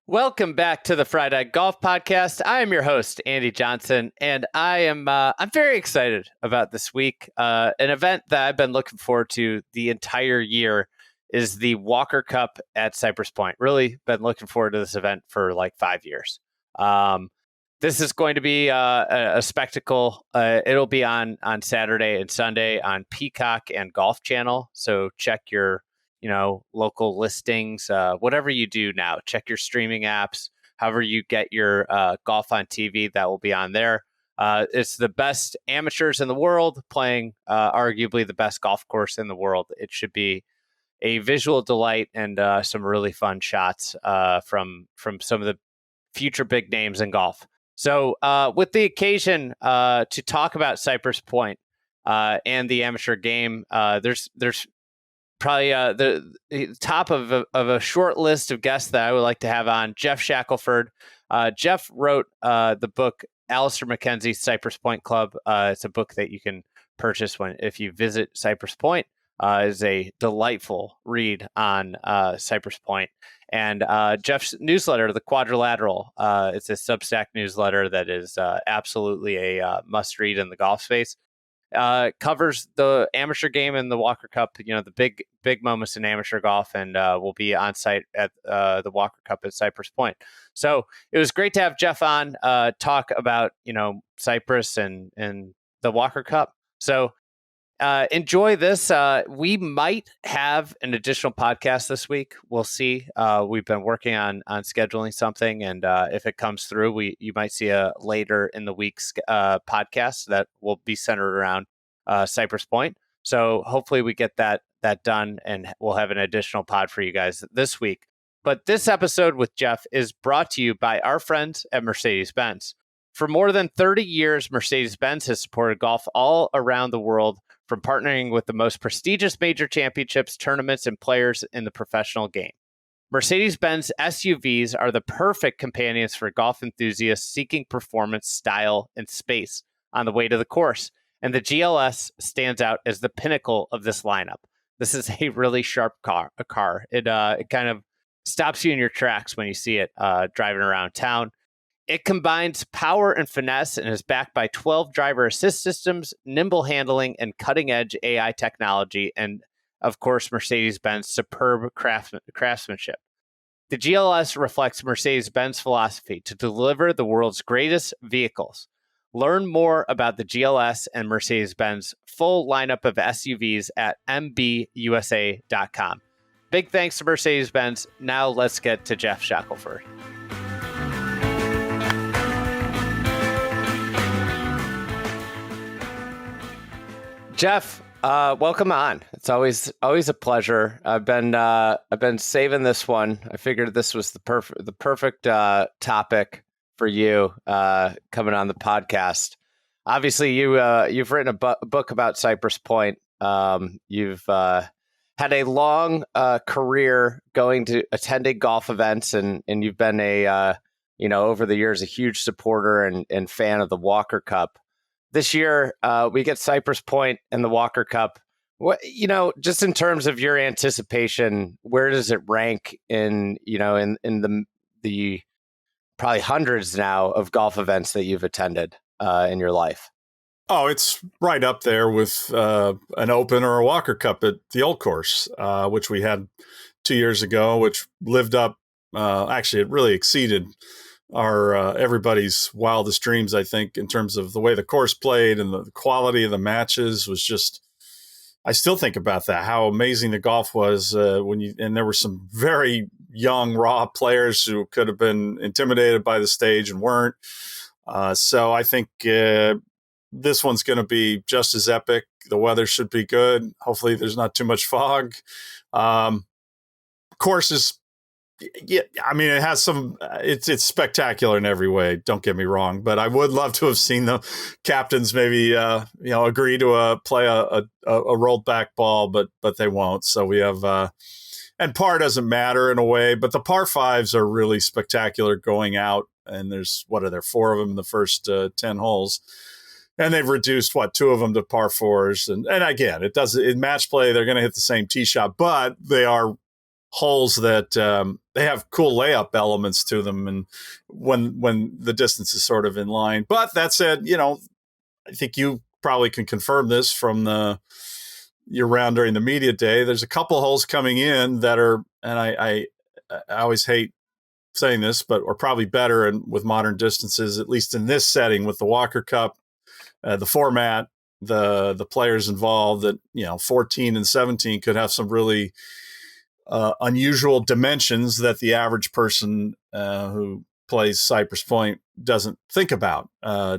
Welcome back to the Friday Golf Podcast. I am your host, Andy Johnson, and I'm very excited about this week. An event that I've been looking forward to the entire year is the Walker Cup at Cypress Point. Really been looking forward to this event for like 5 years. This is going to be a spectacle. It'll be on Saturday and Sunday on Peacock and Golf Channel. So check your local listings, whatever you do now, check your streaming apps, however you get your golf on TV, that will be on there. It's the best amateurs in the world playing arguably the best golf course in the world. It should be a visual delight and some really fun shots from some of the future big names in golf. So with the occasion to talk about Cypress Point and the amateur game, there's probably the top of a short list of guests that I would like to have on. Geoff Shackelford. Geoff wrote the book Alistair Mackenzie's Cypress Point Club. It's a book that you can purchase if you visit Cypress Point. Is a delightful read on Cypress Point. And Geoff's newsletter, The Quadrilateral, it's a Substack newsletter that is absolutely a must read in the golf space. Covers the amateur game and the Walker Cup, the big moments in amateur golf, and will be on site at the Walker Cup at Cypress Point. So it was great to have Geoff on, talk about, Cypress and the Walker Cup. So enjoy this. We might have an additional podcast this week. We'll see. We've been working on scheduling something, and if it comes through, you might see a later in the week's podcast that will be centered around Cypress Point. So hopefully we get that done, and we'll have an additional pod for you guys this week. But this episode with Geoff is brought to you by our friends at Mercedes-Benz. For more than 30 years, Mercedes-Benz has supported golf all around the world, from partnering with the most prestigious major championships, tournaments, and players in the professional game. Mercedes-Benz SUVs are the perfect companions for golf enthusiasts seeking performance, style, and space on the way to the course. And the GLS stands out as the pinnacle of this lineup. This is a really sharp car. It kind of stops you in your tracks when you see it driving around town. It combines power and finesse and is backed by 12 driver assist systems, nimble handling, and cutting-edge AI technology, and, of course, Mercedes-Benz superb craftsmanship. The GLS reflects Mercedes-Benz philosophy to deliver the world's greatest vehicles. Learn more about the GLS and Mercedes-Benz full lineup of SUVs at mbusa.com. Big thanks to Mercedes-Benz. Now let's get to Geoff Shackelford. Geoff, welcome on. It's always a pleasure. I've been saving this one. I figured this was the perfect topic for you coming on the podcast. Obviously, you've written a book about Cypress Point. You've had a long career attending golf events, and you've been over the years a huge supporter and fan of the Walker Cup. This year, we get Cypress Point and the Walker Cup. What, just in terms of your anticipation, where does it rank in the probably hundreds now of golf events that you've attended in your life? Oh, it's right up there with an Open or a Walker Cup at the Old Course, which we had 2 years ago, which lived up. Actually, it really exceeded our everybody's wildest dreams, I think, in terms of the way the course played and the quality of the matches was just. I still think about that, how amazing the golf was and there were some very young, raw players who could have been intimidated by the stage and weren't. So I think this one's going to be just as epic. The weather should be good. Hopefully there's not too much fog. Course is, yeah, I mean, it has some, it's spectacular in every way. Don't get me wrong, but I would love to have seen the captains maybe, agree to play a rolled back ball, but they won't. So we have, and par doesn't matter in a way, but the par fives are really spectacular going out. And there's, what are there, 4 of them in the first 10 holes. And they've reduced, 2 of them to par 4s. And again, in match play, they're going to hit the same tee shot, but they are holes that they have cool layup elements to them, and when the distance is sort of in line. But that said, I think you probably can confirm this from your round during the media day. There's a couple holes coming in that are, and I always hate saying this, but are probably better and with modern distances, at least in this setting with the Walker Cup, the format, the players involved. That 14 and 17 could have some really unusual dimensions that the average person who plays Cypress Point doesn't think about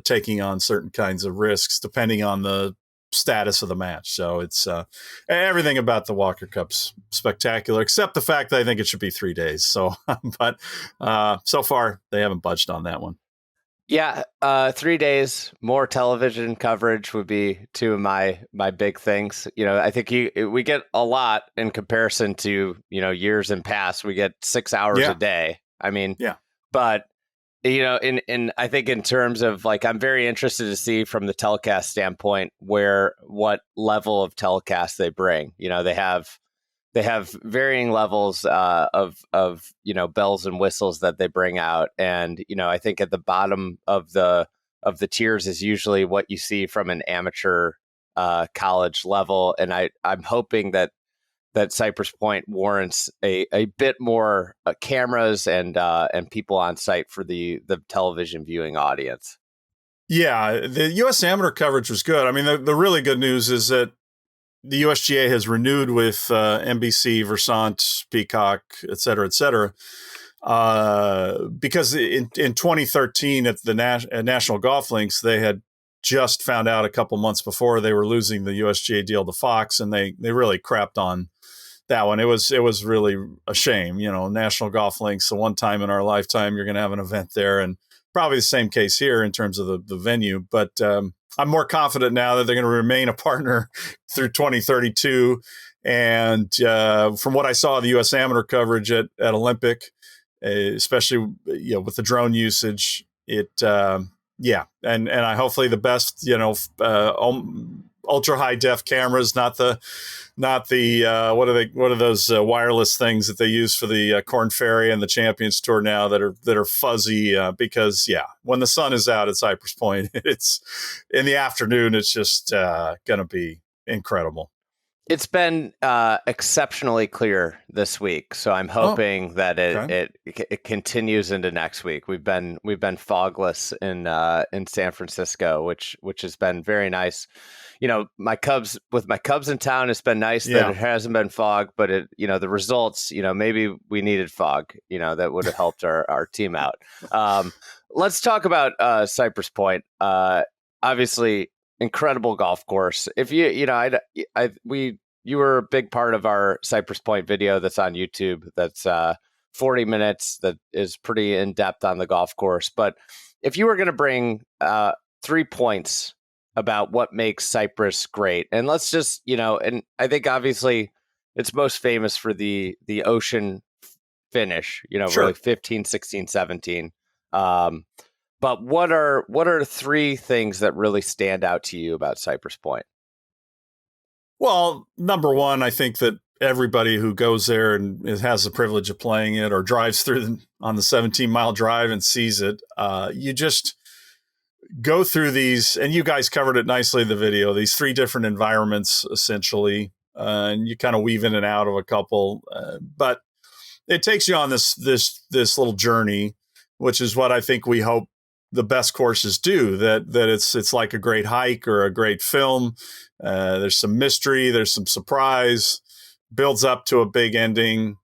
taking on certain kinds of risks depending on the status of the match. So it's everything about the Walker Cup's spectacular, except the fact that I think it should be 3 days. So, but so far they haven't budged on that one. Yeah, 3 days, more television coverage would be two of my big things. I think we get a lot in comparison to years in past. We get 6 hours a day. I mean, yeah. But in I think in terms of I'm very interested to see from the telecast standpoint what level of telecast they bring. They have varying levels of bells and whistles that they bring out, and I think at the bottom of the tiers is usually what you see from an amateur college level, and I'm hoping that Cypress Point warrants a bit more cameras and people on site for the television viewing audience. Yeah, the U.S. amateur coverage was good. I mean, the really good news is that the USGA has renewed with NBC, Versant, Peacock, et cetera, because in 2013 at the National Golf Links, they had just found out a couple months before they were losing the USGA deal to Fox, and they really crapped on that one. It was really a shame. National Golf Links, the one time in our lifetime you're going to have an event there, and probably the same case here in terms of the venue. But I'm more confident now that they're going to remain a partner through 2032. And from what I saw of the U.S. amateur coverage at Olympic, especially with the drone usage, it and I hopefully the best ultra high def cameras, not the what are those wireless things that they use for the Corn Ferry and the Champions Tour now that are fuzzy because when the sun is out at Cypress Point, it's in the afternoon, it's just going to be incredible. It's been exceptionally clear this week, so I'm hoping that it continues into next week. We've been fogless in San Francisco, which has been very nice. My Cubs in town, it's been nice that it hasn't been fog, but the results, maybe we needed fog, that would have helped our team out. Let's talk about Cypress Point. Obviously, incredible golf course. If you were a big part of our Cypress Point video that's on YouTube. That's 40 minutes. That is pretty in depth on the golf course. But if you were going to bring 3 points about what makes Cypress great, and let's just and I think obviously it's most famous for the ocean finish. Sure. Really 15, 16, 17. But what are 3 things that really stand out to you about Cypress Point? Well, number one, I think that everybody who goes there and has the privilege of playing it or drives through on the 17-mile drive and sees it, you just go through these, and you guys covered it nicely in the video, these 3 different environments, essentially, and you kind of weave in and out of a couple, but it takes you on this little journey, which is what I think we hope the best courses do, that it's like a great hike or a great film. There's some mystery, there's some surprise, builds up to a big ending.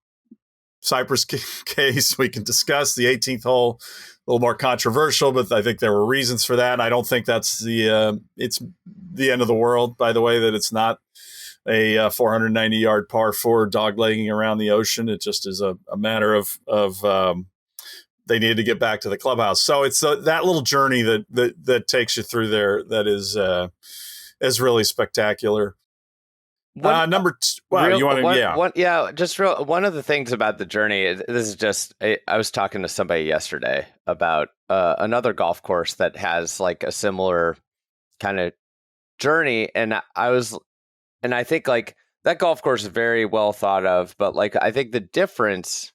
Cypress case, we can discuss the 18th hole, a little more controversial, but I think there were reasons for that. And I don't think that's it's the end of the world, by the way, that it's not a 490-yard par 4 doglegging around the ocean. It just is a matter of they need to get back to the clubhouse. So it's that little journey that takes you through there that is really spectacular. Number two, one of the things about the journey. This is just I was talking to somebody yesterday about another golf course that has like a similar kind of journey, and I think like that golf course is very well thought of, but like I think the difference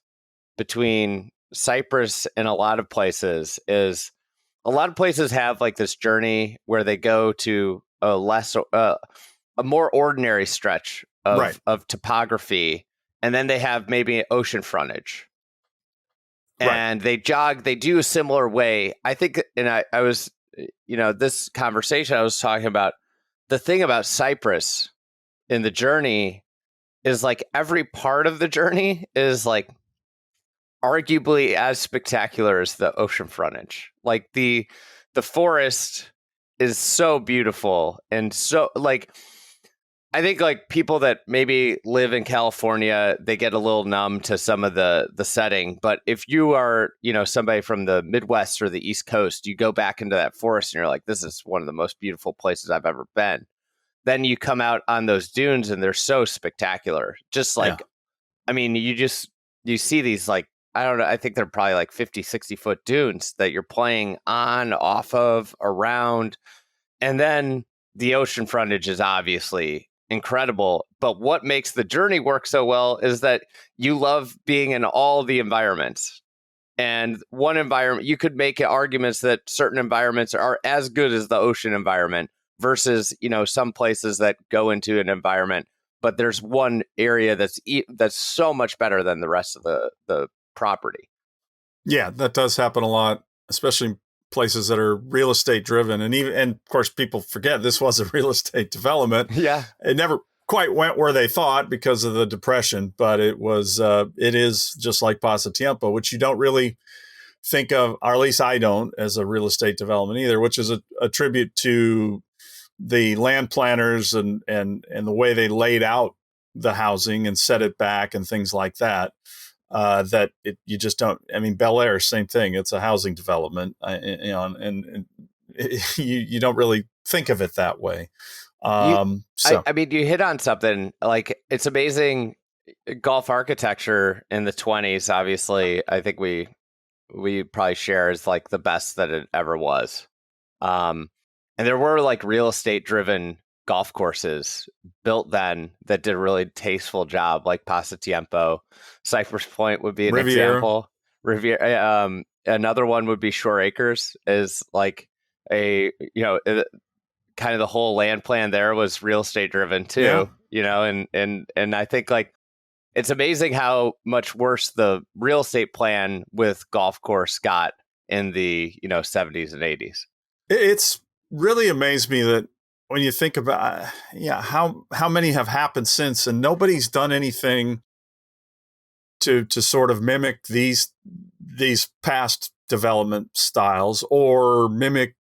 between Cypress and a lot of places is a lot of places have like this journey where they go to a more ordinary stretch Right. of topography, and then they have maybe ocean frontage, Right. and they do a similar way. I think, and I was, this conversation I was talking about, the thing about Cypress in the journey is like every part of the journey is like arguably as spectacular as the ocean frontage. Like the forest is so beautiful, and so like I think like people that maybe live in California, they get a little numb to some of the setting. But if you are, somebody from the Midwest or the East Coast, you go back into that forest and you're like, this is one of the most beautiful places I've ever been. Then you come out on those dunes and they're so spectacular. Just Yeah. like, I mean, you see these like, I don't know, I think they're probably like 50, 60-foot dunes that you're playing on, off of, around. And then the ocean frontage is obviously incredible. But what makes the journey work so well is that you love being in all the environments. And one environment, you could make arguments that certain environments are as good as the ocean environment versus, some places that go into an environment, but there's one area that's so much better than the rest of the property. Yeah, that does happen a lot, especially places that are real estate driven. And of course, people forget this was a real estate development. Yeah. It never quite went where they thought because of the depression, but it is just like Pasatiempo, which you don't really think of, or at least I don't, as a real estate development either, which is a tribute to the land planners and the way they laid out the housing and set it back and things like that. You just don't. I mean, Bel Air, same thing. It's a housing development, and you don't really think of it that way. You, So I mean, you hit on something like it's amazing golf architecture in the 20s. Obviously, I think we probably share is like the best that it ever was. Um, and there were like real estate driven golf courses built then that did a really tasteful job, like Pasatiempo. Cypress Point would be an Riviera, example. Another one would be Shore Acres, is like a kind of the whole land plan there was real estate driven yeah, too. And I think like it's amazing how much worse the real estate plan with golf course got in the 70s and 80s. it's really amazed me that when you think about how many have happened since, and nobody's done anything to sort of mimic these past development styles or mimic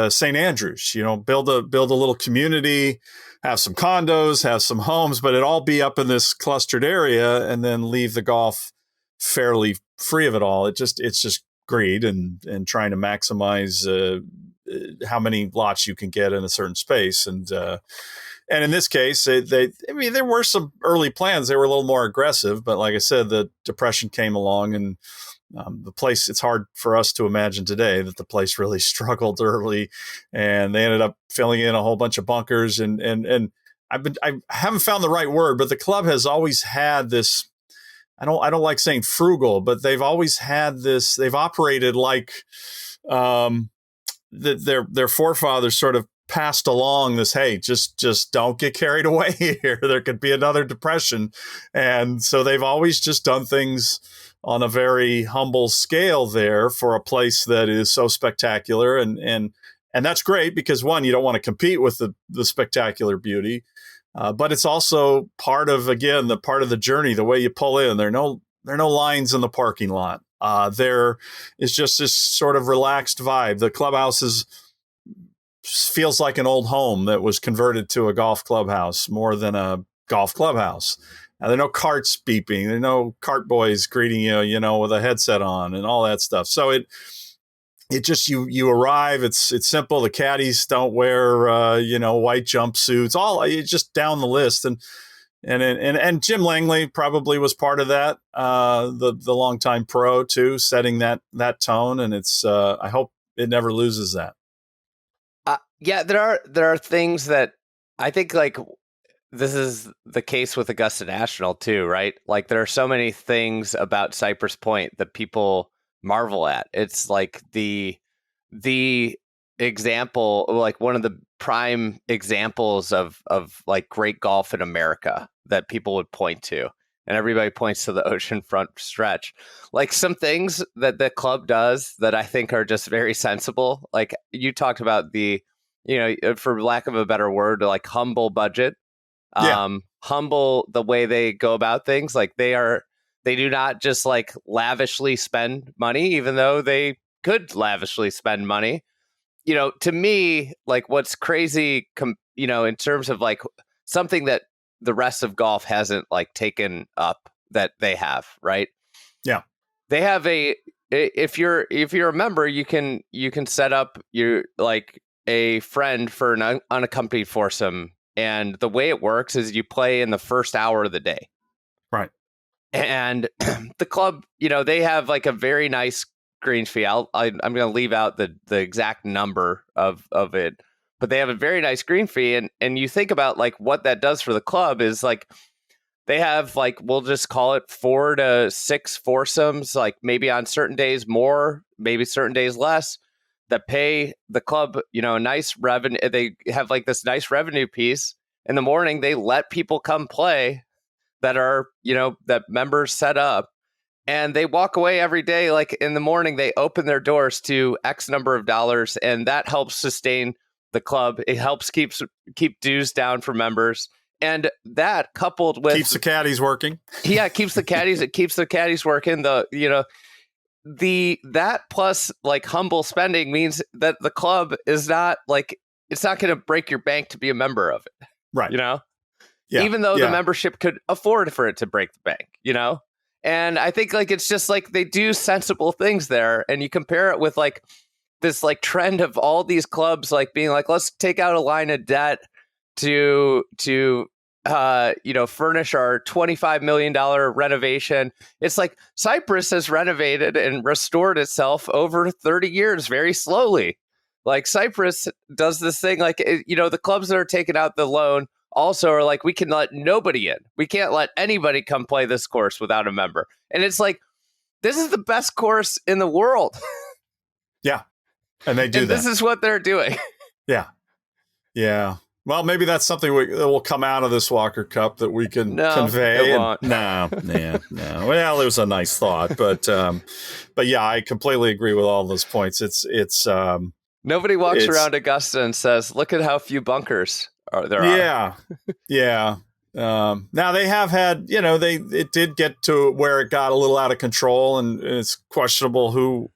St. Andrews. Build a little community, have some condos, have some homes, but it all be up in this clustered area, and then leave the golf fairly free of it all. It's just greed and trying to maximize how many lots you can get in a certain space. And in this case, there were some early plans. They were a little more aggressive, but like I said, the depression came along, and the place, it's hard for us to imagine today that the place really struggled early, and they ended up filling in a whole bunch of bunkers. And I haven't found the right word, but the club has always had this. I don't like saying frugal, but they've always had this. They've operated like their forefathers sort of passed along this, hey, just don't get carried away here. There could be another depression. And so they've always just done things on a very humble scale there for a place that is so spectacular. And that's great because, one, you don't want to compete with the spectacular beauty. But it's also part of, again, the part of the journey, the way you pull in. There are no lines in the parking lot. There is just this sort of relaxed vibe. The clubhouse feels like an old home that was converted to a golf clubhouse more than a golf clubhouse. Now, there are no carts beeping. There are no cart boys greeting you, with a headset on and all that stuff. So it just, you arrive. It's simple. The caddies don't wear white jumpsuits. It's just down the list. And Jim Langley probably was part of that. The longtime pro too, setting that tone. And it's I hope it never loses that. Yeah, there are things that I think like this is the case with Augusta National too, right? Like there are so many things about Cypress Point that people marvel at. It's like the example, like one of the prime examples of like great golf in America that people would point to. And everybody points to the oceanfront stretch. Like some things that the club does that I think are just very sensible. Like you talked about for lack of a better word, like humble budget, Yeah. humble the way they go about things. Like they do not just like lavishly spend money, even though they could lavishly spend money. To me, like what's crazy, in terms of like something that the rest of golf hasn't like taken up that they have, right? Yeah. They have if you're a member, you can set up your like a friend for an unaccompanied foursome. And the way it works is you play in the first hour of the day. Right. And the club, they have like a very nice green fee. I'm going to leave out the exact number of it, but they have a very nice green fee. And you think about like what that does for the club is like they have like, we'll just call it 4 to 6 foursomes, like maybe on certain days more, maybe certain days less, that pay the club, a nice revenue. They have like this nice revenue piece. In the morning, they let people come play that are, that members set up, and they walk away every day. Like in the morning, they open their doors to X number of dollars, and that helps sustain the club. It helps keep dues down for members. And that coupled with keeps the caddies working. Yeah, it keeps the caddies working. That plus like humble spending means that the club is not like, it's not going to break your bank to be a member of it. Right. Yeah. Even though the membership could afford for it to break the bank, And I think like it's just like they do sensible things there. And you compare it with like this like trend of all these clubs like being like, let's take out a line of debt to furnish our $25 million renovation. It's like Cypress has renovated and restored itself over 30 years very slowly. Like Cypress does this thing like, the clubs that are taking out the loan also are like, we can let nobody in. We can't let anybody come play this course without a member. And it's like, this is the best course in the world. Yeah. And they do that. This is what they're doing. Yeah. Yeah. Well, maybe that's something that will come out of this Walker Cup that we can convey. It won't. No. Well, it was a nice thought, but yeah, I completely agree with all those points. It's nobody walks around Augusta and says, "Look at how few bunkers there are." Yeah. Now they have had, it did get to where it got a little out of control, and it's questionable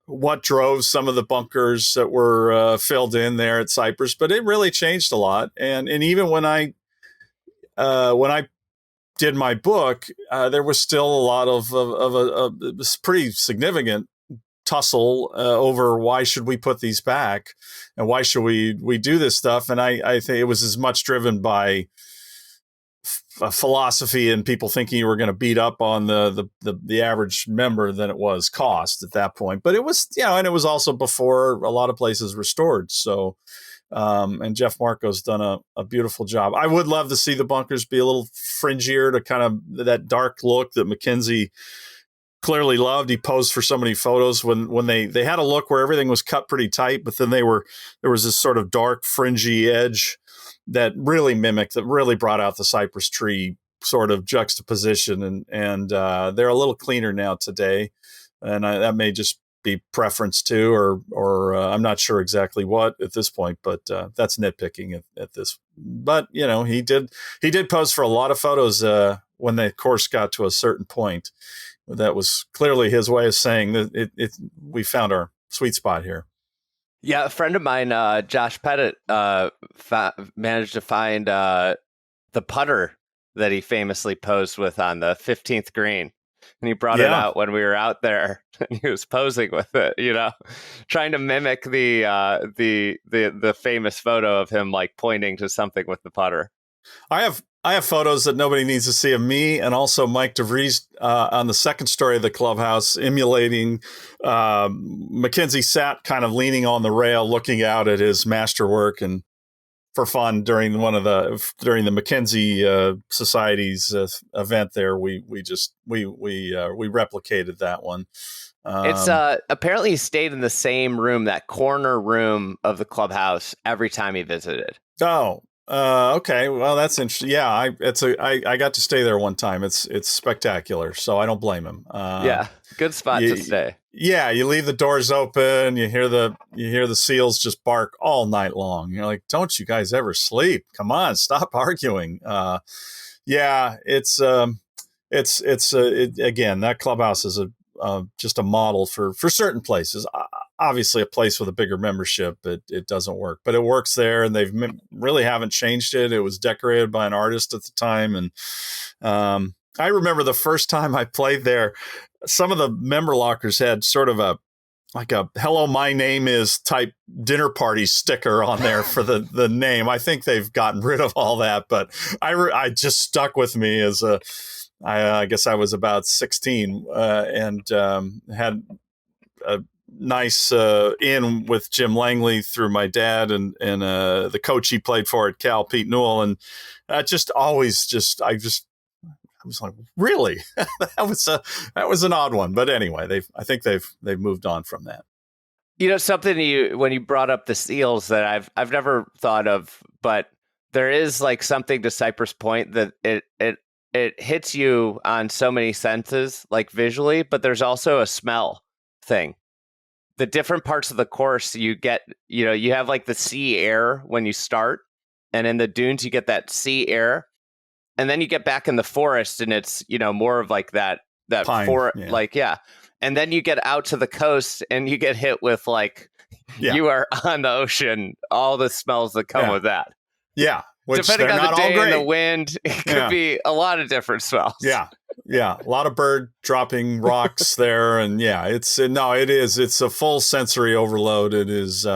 what drove some of the bunkers that were filled in there at Cypress, but it really changed a lot. And even when I did my book, there was still a lot of a pretty significant tussle over why should we put these back and why should we do this stuff. And I think it was as much driven by philosophy and people thinking you were going to beat up on the average member than it was cost at that point. But it was, and it was also before a lot of places restored. So, and Jeff Marco's done a beautiful job. I would love to see the bunkers be a little fringier to kind of that dark look that McKenzie clearly loved. He posed for so many photos when they had a look where everything was cut pretty tight, but then there was this sort of dark fringy edge that really brought out the cypress tree sort of juxtaposition. And they're a little cleaner now today. And that may just be preference too, or I'm not sure exactly what at this point, but that's nitpicking at this. But, he did pose for a lot of photos when the course got to a certain point. That was clearly his way of saying that we found our sweet spot here. Yeah, a friend of mine, Josh Pettit, managed to find the putter that he famously posed with on the 15th green. And he brought it out when we were out there, and he was posing with it, trying to mimic the famous photo of him like pointing to something with the putter. I have photos that nobody needs to see of me and also Mike DeVries on the second story of the clubhouse emulating Mackenzie sat kind of leaning on the rail looking out at his masterwork, and for fun during during the Mackenzie Society's event there. We replicated that one. It's apparently he stayed in the same room, that corner room of the clubhouse, every time he visited. Oh, okay. Well, that's interesting. Yeah, I got to stay there one time. It's spectacular. So I don't blame him. Yeah, good spot to stay. Yeah, you leave the doors open. You hear the seals just bark all night long. You're like, don't you guys ever sleep? Come on, stop arguing. Yeah, again, that clubhouse is just a model for certain places. Obviously, a place with a bigger membership, it doesn't work, but it works there, and they've really haven't changed it. It was decorated by an artist at the time, and I remember the first time I played there, some of the member lockers had sort of a "Hello, my name is" type dinner party sticker on there for the name. I think they've gotten rid of all that, but I just stuck with me as I guess I was about 16 and had a nice in with Jim Langley through my dad and the coach he played for at Cal, Pete Newell, and I was like, really? that was an odd one, but anyway, I think they've moved on from that. You know, something when you brought up the seals that I've never thought of, but there is like something to Cypress Point that it hits you on so many senses, like visually, but there's also a smell thing. The different parts of the course you get, you have like the sea air when you start, and in the dunes you get that sea air. And then you get back in the forest, and it's more of like that Pine, yeah. And then you get out to the coast, and you get hit with you are on the ocean. All the smells that come with that. Yeah, depending on the day and the wind, it could be a lot of different smells. Yeah, a lot of bird dropping rocks there, and it's a full sensory overload. It is.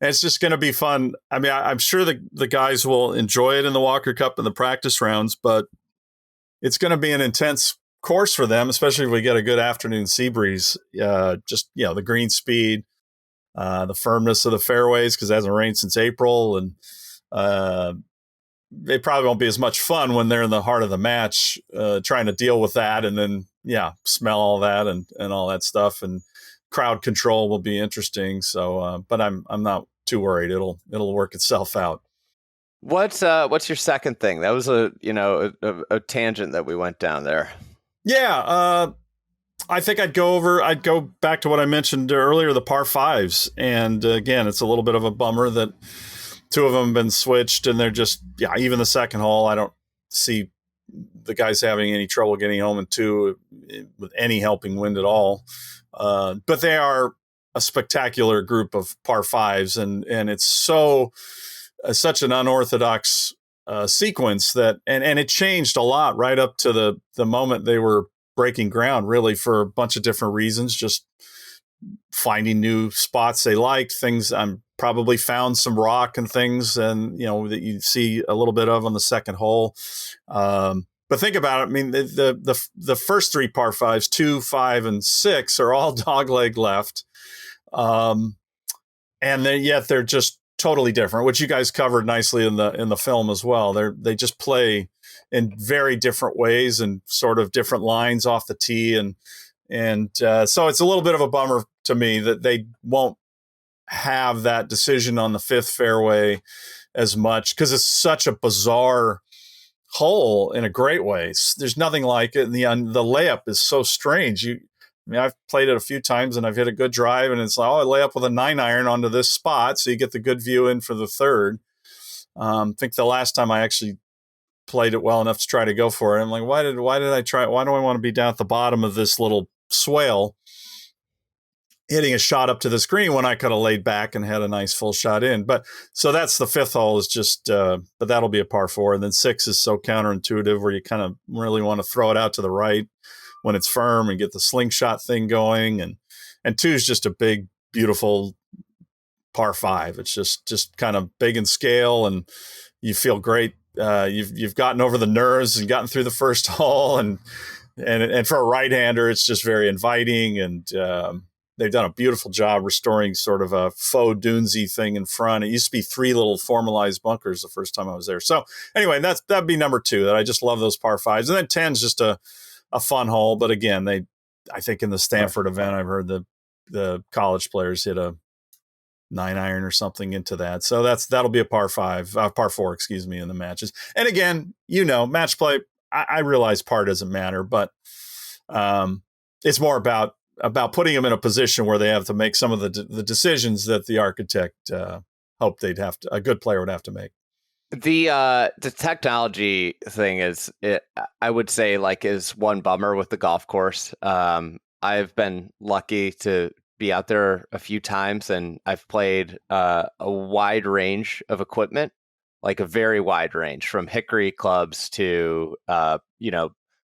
It's just going to be fun. I mean, I'm sure the guys will enjoy it in the Walker Cup and the practice rounds, but it's going to be an intense course for them, especially if we get a good afternoon sea breeze. The green speed, the firmness of the fairways, because it hasn't rained since April, and they probably won't be as much fun when they're in the heart of the match, trying to deal with that, and then smell all that and all that stuff, and crowd control will be interesting. So, but I'm not too worried. It'll work itself out. What's your second thing? That was a tangent that we went down there. Yeah. I think I'd go back to what I mentioned earlier, the par fives. And again, it's a little bit of a bummer that two of them have been switched, and they're just, even the second hole, I don't see the guys having any trouble getting home in two with any helping wind at all. But they are a spectacular group of par fives, and it's such an unorthodox sequence that, and it changed a lot right up to the moment they were breaking ground, really, for a bunch of different reasons, just finding new spots they liked, things. I'm probably found some rock and things, and that you see a little bit of on the second hole. But think about it. I mean, the first three par fives, 2, 5, and 6, are all dogleg left, and yet they're just totally different, which you guys covered nicely in the film as well. They just play in very different ways and sort of different lines off the tee, and so it's a little bit of a bummer to me that they won't have that decision on the fifth fairway as much, because it's such a bizarre hole in a great way. There's nothing like it. And the layup is so strange. I've played it a few times and I've hit a good drive, and it's like, I lay up with a 9-iron onto this spot, so you get the good view in for the third. I think the last time I actually played it well enough to try to go for it, I'm like, why did I try? Why do I want to be down at the bottom of this little swale hitting a shot up to the screen when I could have laid back and had a nice full shot in? But so that's the fifth hole, is just, but that'll be a par 4. And then 6 is so counterintuitive, where you kind of really want to throw it out to the right when it's firm and get the slingshot thing going. And 2 is just a big, beautiful par 5. It's just kind of big in scale, and you feel great. You've gotten over the nerves and gotten through the first hole, and for a right-hander, it's just very inviting. And they've done a beautiful job restoring sort of a faux dunesy thing in front. It used to be 3 little formalized bunkers the first time I was there. So anyway, that'd be number 2. That I just love those par 5s, and then 10's just a fun hole. But again, I think in the Stanford event, I've heard the college players hit a 9-iron or something into that. So that'll be a par 4, excuse me, in the matches. And again, match play, I realize par doesn't matter, but it's more about putting them in a position where they have to make some of the decisions that the architect hoped a good player would have to make. The technology thing I would say, is one bummer with the golf course. I've been lucky to be out there a few times, and I've played a wide range of equipment, like a very wide range, from hickory clubs to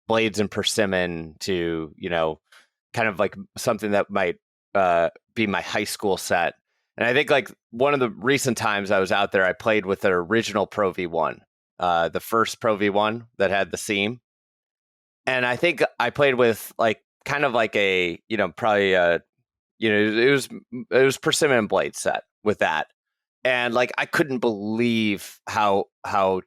blades and persimmon to kind of like something that might be my high school set. And I think one of the recent times I was out there, I played with the original Pro V1, the first Pro V1 that had the seam. And I think I played with kind of like a, probably it was persimmon blade set with that. And I couldn't believe how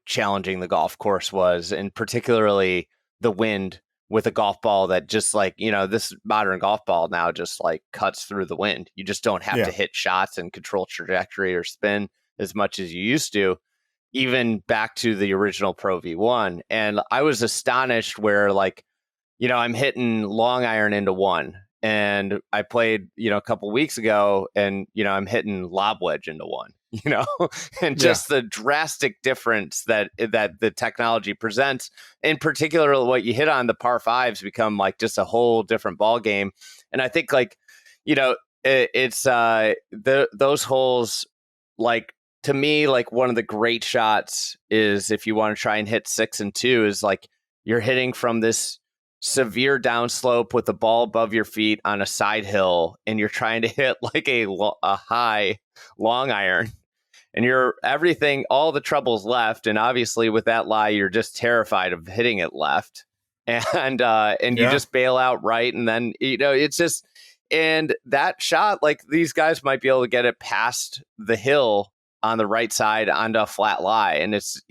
challenging the golf course was, and particularly the wind with a golf ball that just this modern golf ball now just cuts through the wind. You just don't have to hit shots and control trajectory or spin as much as you used to, even back to the original Pro V1. And I was astonished where I'm hitting long iron into 1. And I played, a couple weeks ago, and, I'm hitting lob wedge into 1, and just the drastic difference that the technology presents. In particular, what you hit on, the par 5s become just a whole different ball game. And I think it's those holes, to me, one of the great shots is, if you want to try and hit 6 and 2, is you're hitting from this severe downslope with the ball above your feet on a side hill, and you're trying to hit a high long iron, and all the trouble's left. And obviously with that lie, you're just terrified of hitting it left, and you just bail out right. And then, it's just, and that shot, these guys might be able to get it past the hill on the right side onto a flat lie. And it's,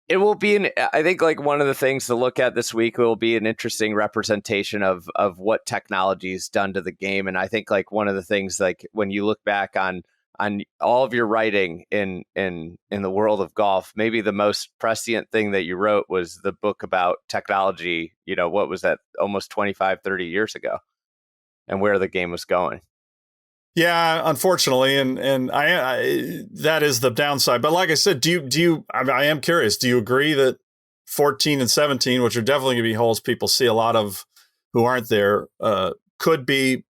it will be I think one of the things to look at this week will be an interesting representation of what technology's done to the game. And I think one of the things, when you look back on all of your writing in the world of golf, maybe the most prescient thing that you wrote was the book about technology, what was that, almost 25, 30 years ago, and where the game was going. Yeah, unfortunately, and I that is the downside. But like I said, do you? I am curious. Do you agree that 14 and 17, which are definitely going to be holes people see a lot of who aren't there, could be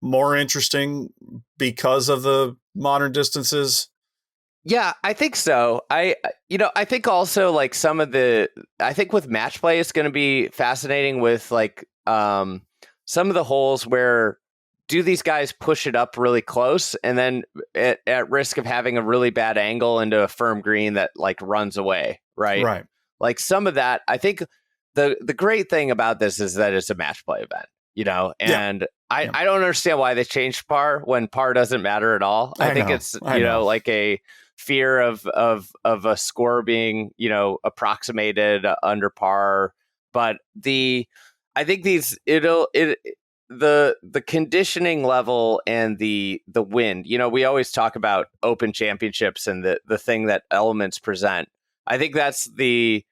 more interesting because of the modern distances? Yeah, I think so. I think also I think with match play, it's going to be fascinating with some of the holes where, do these guys push it up really close and then at risk of having a really bad angle into a firm green that runs away, right? Right. Some of that, I think the great thing about this is that it's a match play event, and I don't understand why they changed par when par doesn't matter at all. I think it's, a fear of a score being, approximated under par. But I think the conditioning level and the wind, we always talk about Open Championships and the thing that elements present. I think that's the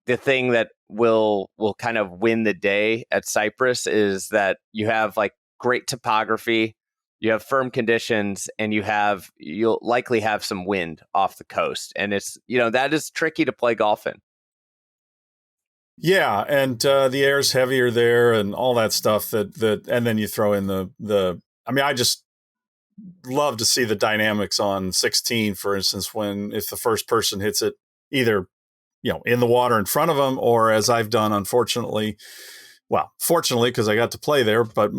thing that will kind of win the day at Cypress, is that you have great topography, you have firm conditions, and you'll likely have some wind off the coast. And it's, that is tricky to play golf in. Yeah, and the air's heavier there and all that stuff that and then you throw in the I mean, I just love to see the dynamics on 16, for instance, if the first person hits it either, in the water in front of them, or as I've done, unfortunately, fortunately, because I got to play there, but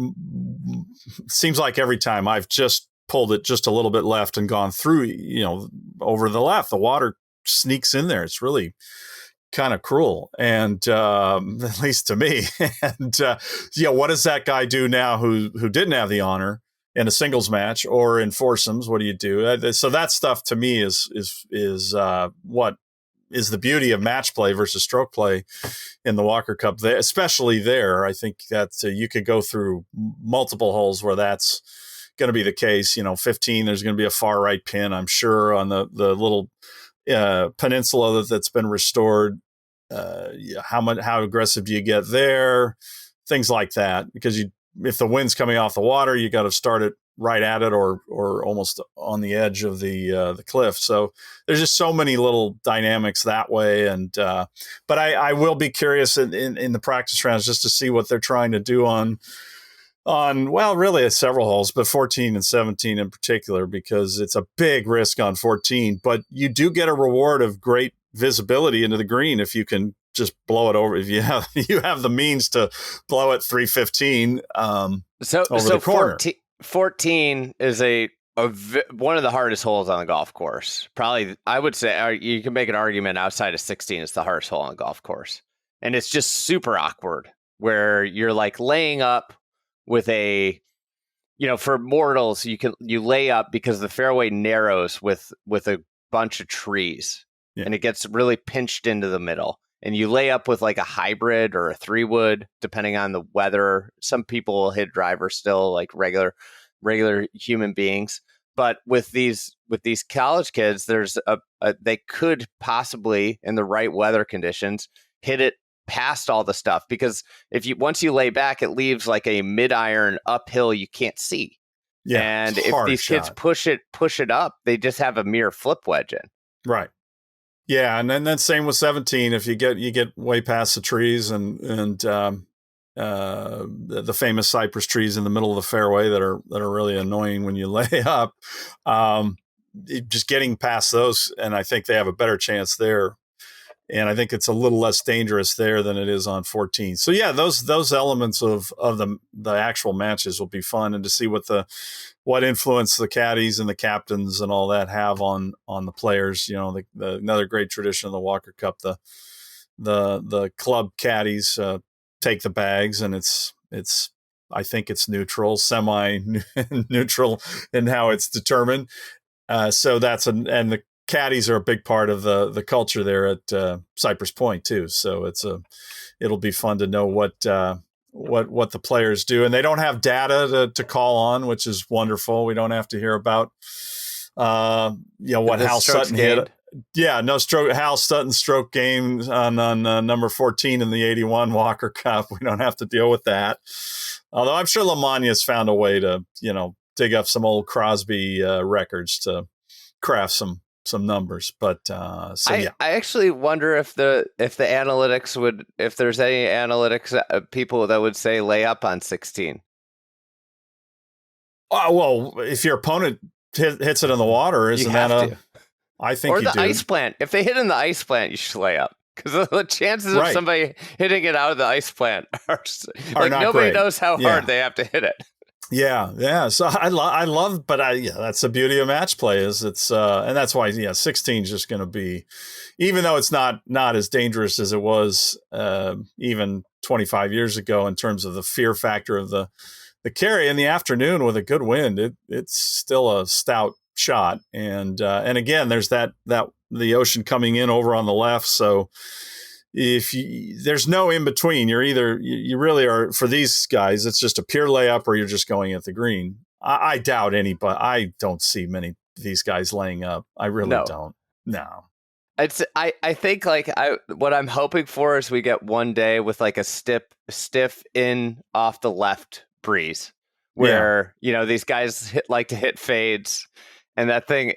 seems like every time I've just pulled it just a little bit left and gone through, over the left, the water sneaks in there. It's really kind of cruel, and at least to me. And what does that guy do now who didn't have the honor in a singles match or in foursomes? What do you do? So that stuff to me is what is the beauty of match play versus stroke play in the Walker Cup. Especially there, I think that you could go through multiple holes where that's going to be the case. 15, there's going to be a far right pin, I'm sure, on the little peninsula that's been restored. How aggressive do you get there? Things like that, because if the wind's coming off the water, you got to start it right at it or almost on the edge of the cliff. So there's just so many little dynamics that way. And but I will be curious in the practice rounds just to see what they're trying to do on really several holes, but 14 and 17 in particular, because it's a big risk on 14, but you do get a reward of great visibility into the green if you can just blow it over. If you have the means to blow it 315 over the corner. 14 is one of the hardest holes on the golf course. Probably, I would say you can make an argument outside of 16 it's the hardest hole on the golf course, and it's just super awkward where you're like laying up with for mortals, you lay up because the fairway narrows with a bunch of trees, and it gets really pinched into the middle. And you lay up with like a hybrid or a 3-wood, depending on the weather. Some people will hit driver still, like regular human beings. But with these college kids, there's they could possibly, in the right weather conditions, hit it past all the stuff, because once you lay back, it leaves like a mid-iron uphill you can't see. Yeah, and if these kids push it up, they just have a mere flip wedge in. Right. Yeah, and then same with 17. If you get way past the trees and the famous cypress trees in the middle of the fairway that are really annoying when you lay up, just getting past those, and I think they have a better chance there. And I think it's a little less dangerous there than it is on 14. So yeah, those elements of the actual matches will be fun, and to see what influence the caddies and the captains and all that have on the players. Another great tradition of the Walker Cup, the club caddies take the bags, and it's I think it's neutral, semi-neutral in how it's determined. So and the caddies are a big part of the culture there at Cypress Point too. So it'll be fun to know what the players do, and they don't have data to call on, which is wonderful. We don't have to hear about what Hal Sutton hit. Yeah, no stroke. Hal Sutton's stroke game on number 14 in the 81 Walker Cup. We don't have to deal with that. Although I'm sure LaMagna's found a way to dig up some old Crosby records to craft some numbers, but I actually wonder if the analytics if there's any analytics people that would say lay up on 16. Well, if your opponent hits it in the water, isn't that I think, or the ice plant. If they hit in the ice plant, you should lay up, because the chances of somebody hitting it out of the ice plant are like nobody knows how hard they have to hit it. Yeah. So I love, but that's the beauty of match play is it's, and that's why 16 is just going to be, even though it's not as dangerous as it was even 25 years ago in terms of the fear factor of the carry in the afternoon with a good wind, it's still a stout shot, and again, there's that the ocean coming in over on the left, so. There's no in between, you really are, for these guys, it's just a pure layup or you're just going at the green. I doubt anybody. I don't see many of these guys laying up. I really don't. No. I think what I'm hoping for is we get one day with like a stiff in off the left breeze where, these guys like to hit fades, and that thing,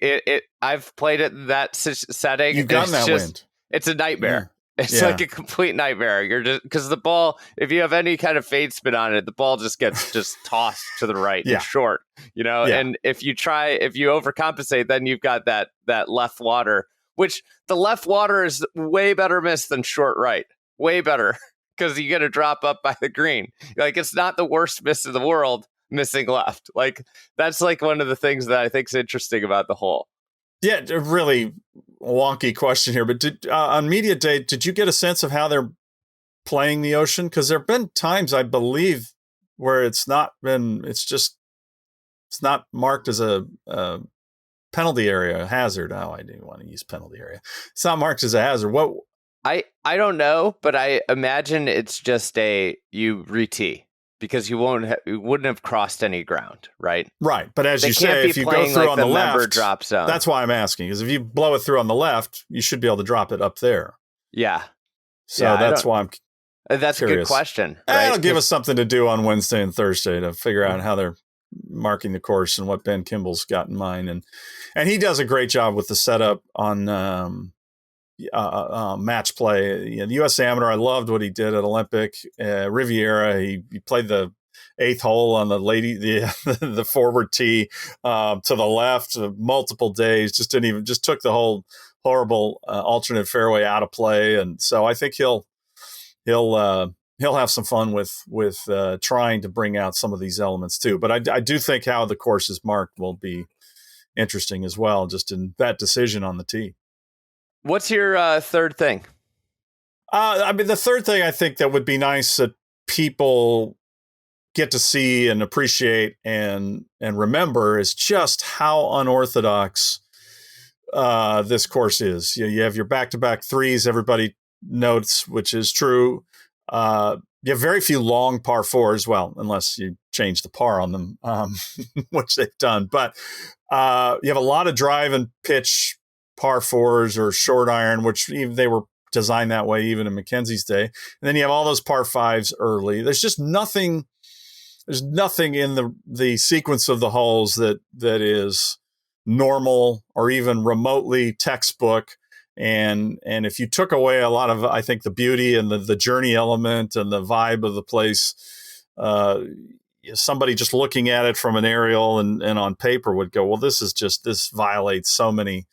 I've played it in that setting. You've gotten that wind. It's a nightmare. Yeah. It's like a complete nightmare. You're just, because the ball, if you have any kind of fade spin on it, the ball just gets tossed to the right and short, and if you overcompensate, then you've got that left water, which the left water is way better miss than short right, way better, because you get to drop up by the green. Like, it's not the worst miss in the world, missing left. Like, that's like one of the things that I think is interesting about the hole. Yeah, really wonky question here, but on media day, did you get a sense of how they're playing the ocean? Because there have been times, I believe, where it's not marked as a penalty area, a hazard. Oh, I didn't want to use penalty area. It's not marked as a hazard. What? I don't know, but I imagine it's just you re-tee because you wouldn't have crossed any ground, right? Right. But as They you can't say, be if you go playing through like on the the member left, drop zone. that's why I'm asking, because if you blow it through on the left, you should be able to drop it up there. Yeah. So that's why I'm That's curious. a good question, right? It'll give us something to do on Wednesday and Thursday to figure out how they're marking the course and what Ben Kimball's got in mind. And he does a great job with the setup on match play. You know, the U.S. Amateur, I loved what he did at Olympic. Riviera, he played the 8th hole on the forward tee to the left multiple days. Just took the whole horrible alternate fairway out of play. And so I think he'll have some fun with trying to bring out some of these elements too. But I do think how the course is marked will be interesting as well, just in that decision on the tee. What's your third thing? I mean, the third thing I think that would be nice that people get to see and appreciate and remember is just how unorthodox this course is. You have your back-to-back threes, everybody notes, which is true. You have very few long par fours, well, unless you change the par on them, which they've done. But you have a lot of drive and pitch par fours or short iron, which even they were designed that way even in Mackenzie's day. And then you have all those par fives early. There's just nothing. There's nothing in the sequence of the holes that is normal or even remotely textbook. And if you took away a lot of, I think, the beauty and the journey element and the vibe of the place, somebody just looking at it from an aerial and on paper would go, well, this violates so many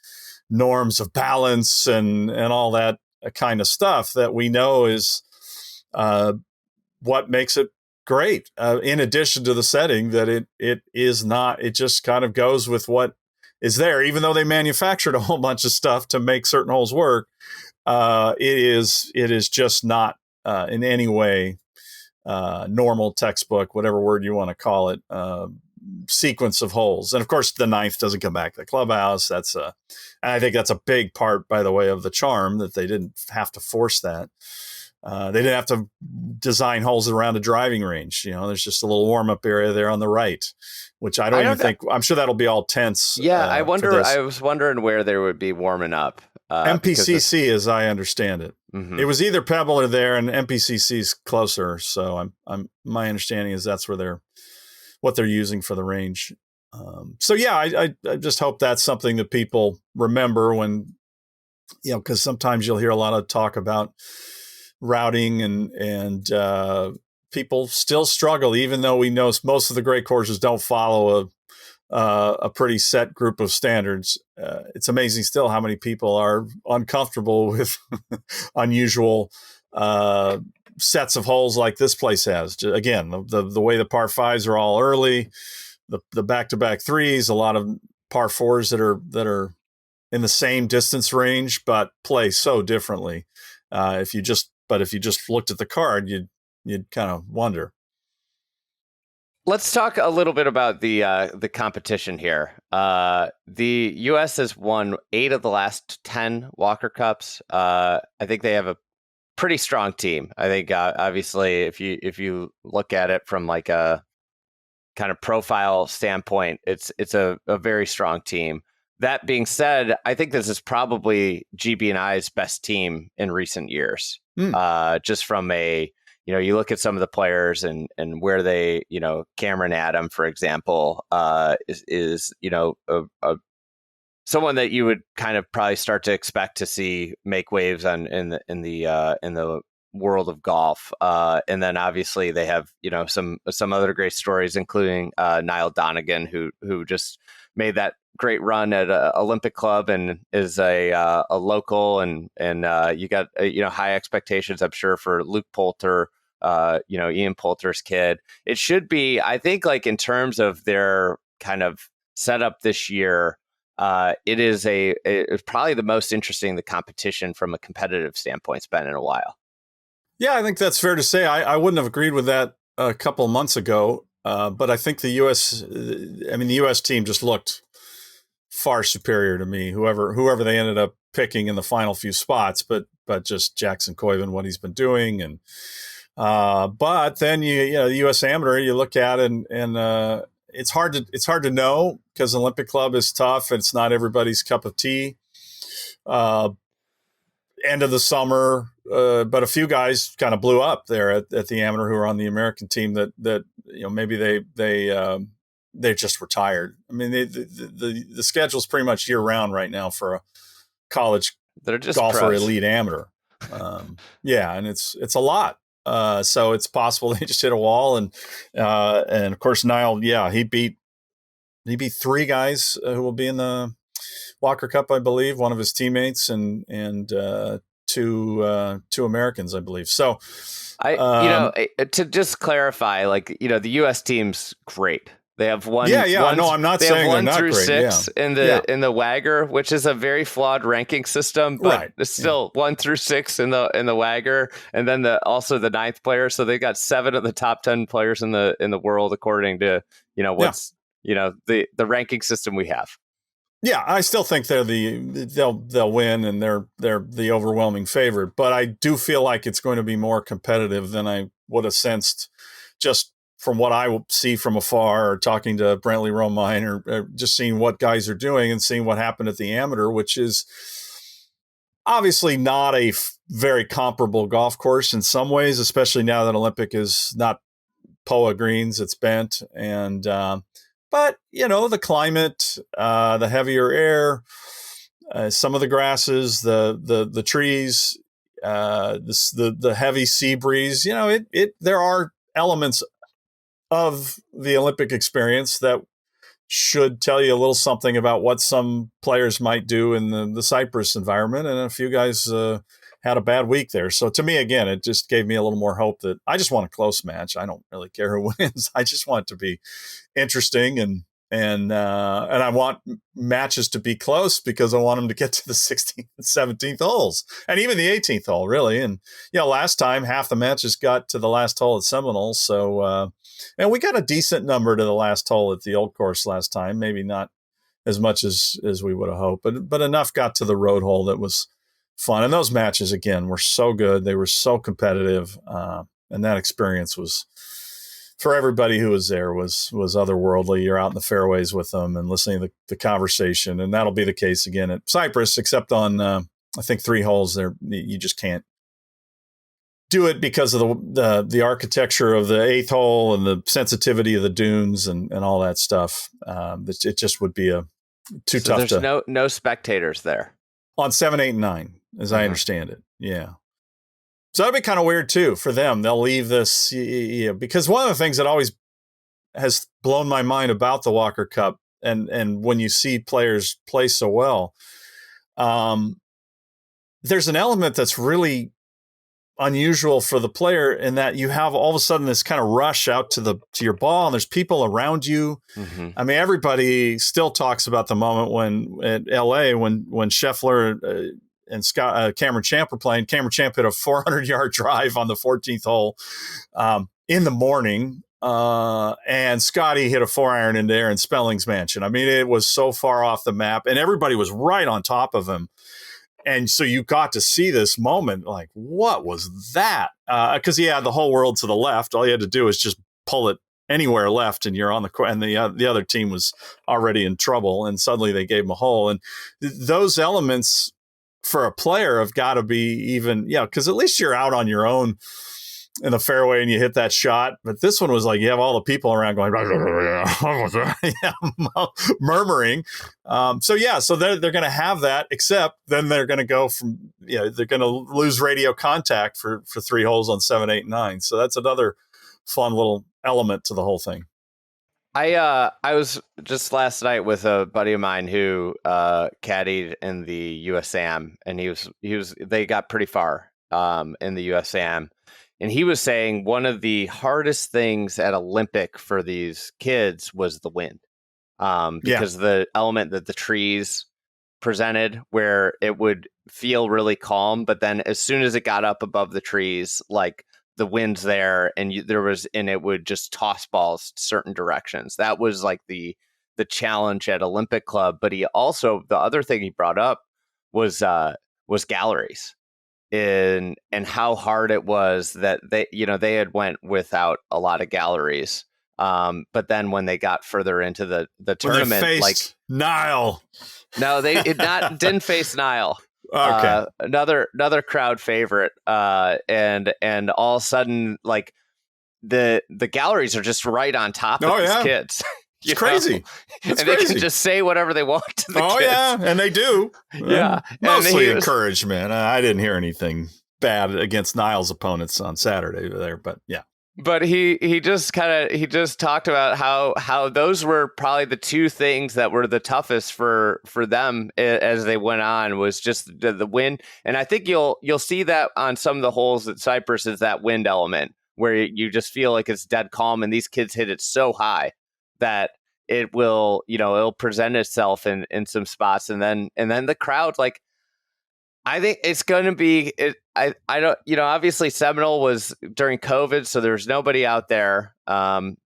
norms of balance and all that kind of stuff that we know is what makes it great. In addition to the setting that it is not, it just kind of goes with what is there, even though they manufactured a whole bunch of stuff to make certain holes work. It is just not in any way normal textbook, whatever word you want to call it, sequence of holes. And of course, the 9th doesn't come back to the clubhouse. And I think that's a big part, by the way, of the charm, that they didn't have to force that. They didn't have to design holes around a driving range. You know, there's just a little warm up area there on the right, which I don't even think. I'm sure that'll be all tense. Yeah, I wonder. I was wondering where there would be warming up. MPCC, as I understand it, it was either Pebble or there, and MPCC's closer. So my understanding is that's where what they're using for the range. So yeah, I just hope that's something that people remember when, you know, because sometimes you'll hear a lot of talk about routing and people still struggle, even though we know most of the great courses don't follow a pretty set group of standards. It's amazing still how many people are uncomfortable with unusual sets of holes like this place has. Again, the way the par fives are all early, the back-to-back threes, a lot of par fours that are in the same distance range but play so differently. If you just looked at the card, you'd kind of wonder. Let's talk a little bit about the competition here. The U.S. has won 8 of the last 10 Walker Cups. I think they have a pretty strong team. I think obviously if you look at it from like a kind of profile standpoint, it's a very strong team. That being said, I think this is probably GB&I's best team in recent years. Just from you look at some of the players and where they, Cameron Adam, for example, is someone that you would kind of probably start to expect to see make waves in the world of golf. And then obviously they have, some other great stories, including Niall Donegan, who just made that great run at Olympic Club and is a local, and you got high expectations, I'm sure, for Luke Poulter, Ian Poulter's kid. It should be, I think, like in terms of their kind of setup this year, It's probably the most interesting the competition from a competitive standpoint's been in a while. Yeah, I think that's fair to say. I wouldn't have agreed with that a couple of months ago, but I think the U.S. team just looked far superior to me. Whoever they ended up picking in the final few spots, but just Jackson Koivu, what he's been doing, and but then the U.S. Amateur, you look at it and it's hard to know because Olympic Club is tough. It's not everybody's cup of tea. End of the summer, but a few guys kind of blew up there at the amateur who are on the American team that maybe they just retired. I mean, the schedule's pretty much year round right now for a college They're just golfer pros. elite amateur. Yeah, and it's a lot. So it's possible they just hit a wall, and of course Niall, he beat three guys who will be in the Walker Cup, I believe, one of his teammates and two Americans, I believe. So to just clarify, the U.S. team's great. They have one. No, I'm not saying they're not through great. 6 in the WAGR, which is a very flawed ranking system, but right. It's still 1 through 6 in the WAGR, and then also the 9th player. So they got 7 of the top 10 players in the world according to the ranking system we have. Yeah, I still think they'll win and they're the overwhelming favorite, but I do feel like it's going to be more competitive than I would have sensed just from what I see from afar, or talking to Brentley Romine, or just seeing what guys are doing and seeing what happened at the amateur, which is obviously not a very comparable golf course in some ways, especially now that Olympic is not POA greens, it's bent. And but the climate, the heavier air, some of the grasses, the trees, the heavy sea breeze, there are elements of the Olympic experience that should tell you a little something about what some players might do in the Cypress environment. And a few guys had a bad week there. So to me, again, it just gave me a little more hope that I just want a close match. I don't really care who wins. I just want it to be interesting, and I want matches to be close because I want them to get to the 16th and 17th holes, and even the 18th hole, really. And last time half the matches got to the last hole at Seminole, so and we got a decent number to the last hole at the Old Course last time. Maybe not as much as we would have hoped, but enough got to the road hole that was fun. And those matches again were so good; they were so competitive, and that experience was, for everybody who was there, was otherworldly. You're out in the fairways with them and listening to the conversation, and that'll be the case again at Cypress, except on I think 3 holes there you just can't do it because of the architecture of the 8th hole and the sensitivity of the dunes and all that stuff. It just would be too tough. There's no spectators there on 7, 8, and 9, as I understand it. Yeah. So that'd be kind of weird too for them. They'll leave this, because one of the things that always has blown my mind about the Walker Cup, and when you see players play so well, there's an element that's really unusual for the player in that you have all of a sudden this kind of rush out to your ball, and there's people around you. Mm-hmm. I mean, everybody still talks about the moment when at LA when Scheffler and Cameron Champ were playing. Cameron Champ hit a 400-yard drive on the 14th hole in the morning, and Scotty hit a 4-iron into Aaron Spelling's mansion. I mean, it was so far off the map, and everybody was right on top of him. And so you got to see this moment, like, what was that? Because he had the whole world to the left. All you had to do is just pull it anywhere left, and you're on the court. And the other team was already in trouble, and suddenly they gave him a hole. And those elements for a player have got to be even, because at least you're out on your own in the fairway and you hit that shot. But this one was like you have all the people around going murmuring. So they're going to have that, except then they're going to go from they're going to lose radio contact for 3 holes on 7, 8, 9. So that's another fun little element to the whole thing. I was just last night with a buddy of mine who caddied in the USAM, and they got pretty far in the USAM. And he was saying one of the hardest things at Olympic for these kids was the wind. Yeah. because the element that the trees presented, where it would feel really calm, but then as soon as it got up above the trees, like the wind's there, and it would just toss balls certain directions. That was like the challenge at Olympic Club. But he also, the other thing he brought up was galleries, and how hard it was that they had went without a lot of galleries. But then when they got further into the When they tournament, faced Nile. no, didn't face Nile. Okay. Another crowd favorite. And all of a sudden, like the galleries are just right on top of these kids. It's crazy. It's and crazy. They can just say whatever they want to the kids. Yeah, and they do. Yeah. Mostly encouragement. I didn't hear anything bad against Nile's opponents on Saturday there, but yeah. But he just talked about how those were probably the two things that were the toughest for them as they went on, was just the wind. And I think you'll see that on some of the holes at Cypress, is that wind element where you just feel like it's dead calm, and these kids hit it so high that it'll present itself in some spots, and then the crowd, like, I think it's going to be I don't, obviously Seminole was during COVID, so there's nobody out there.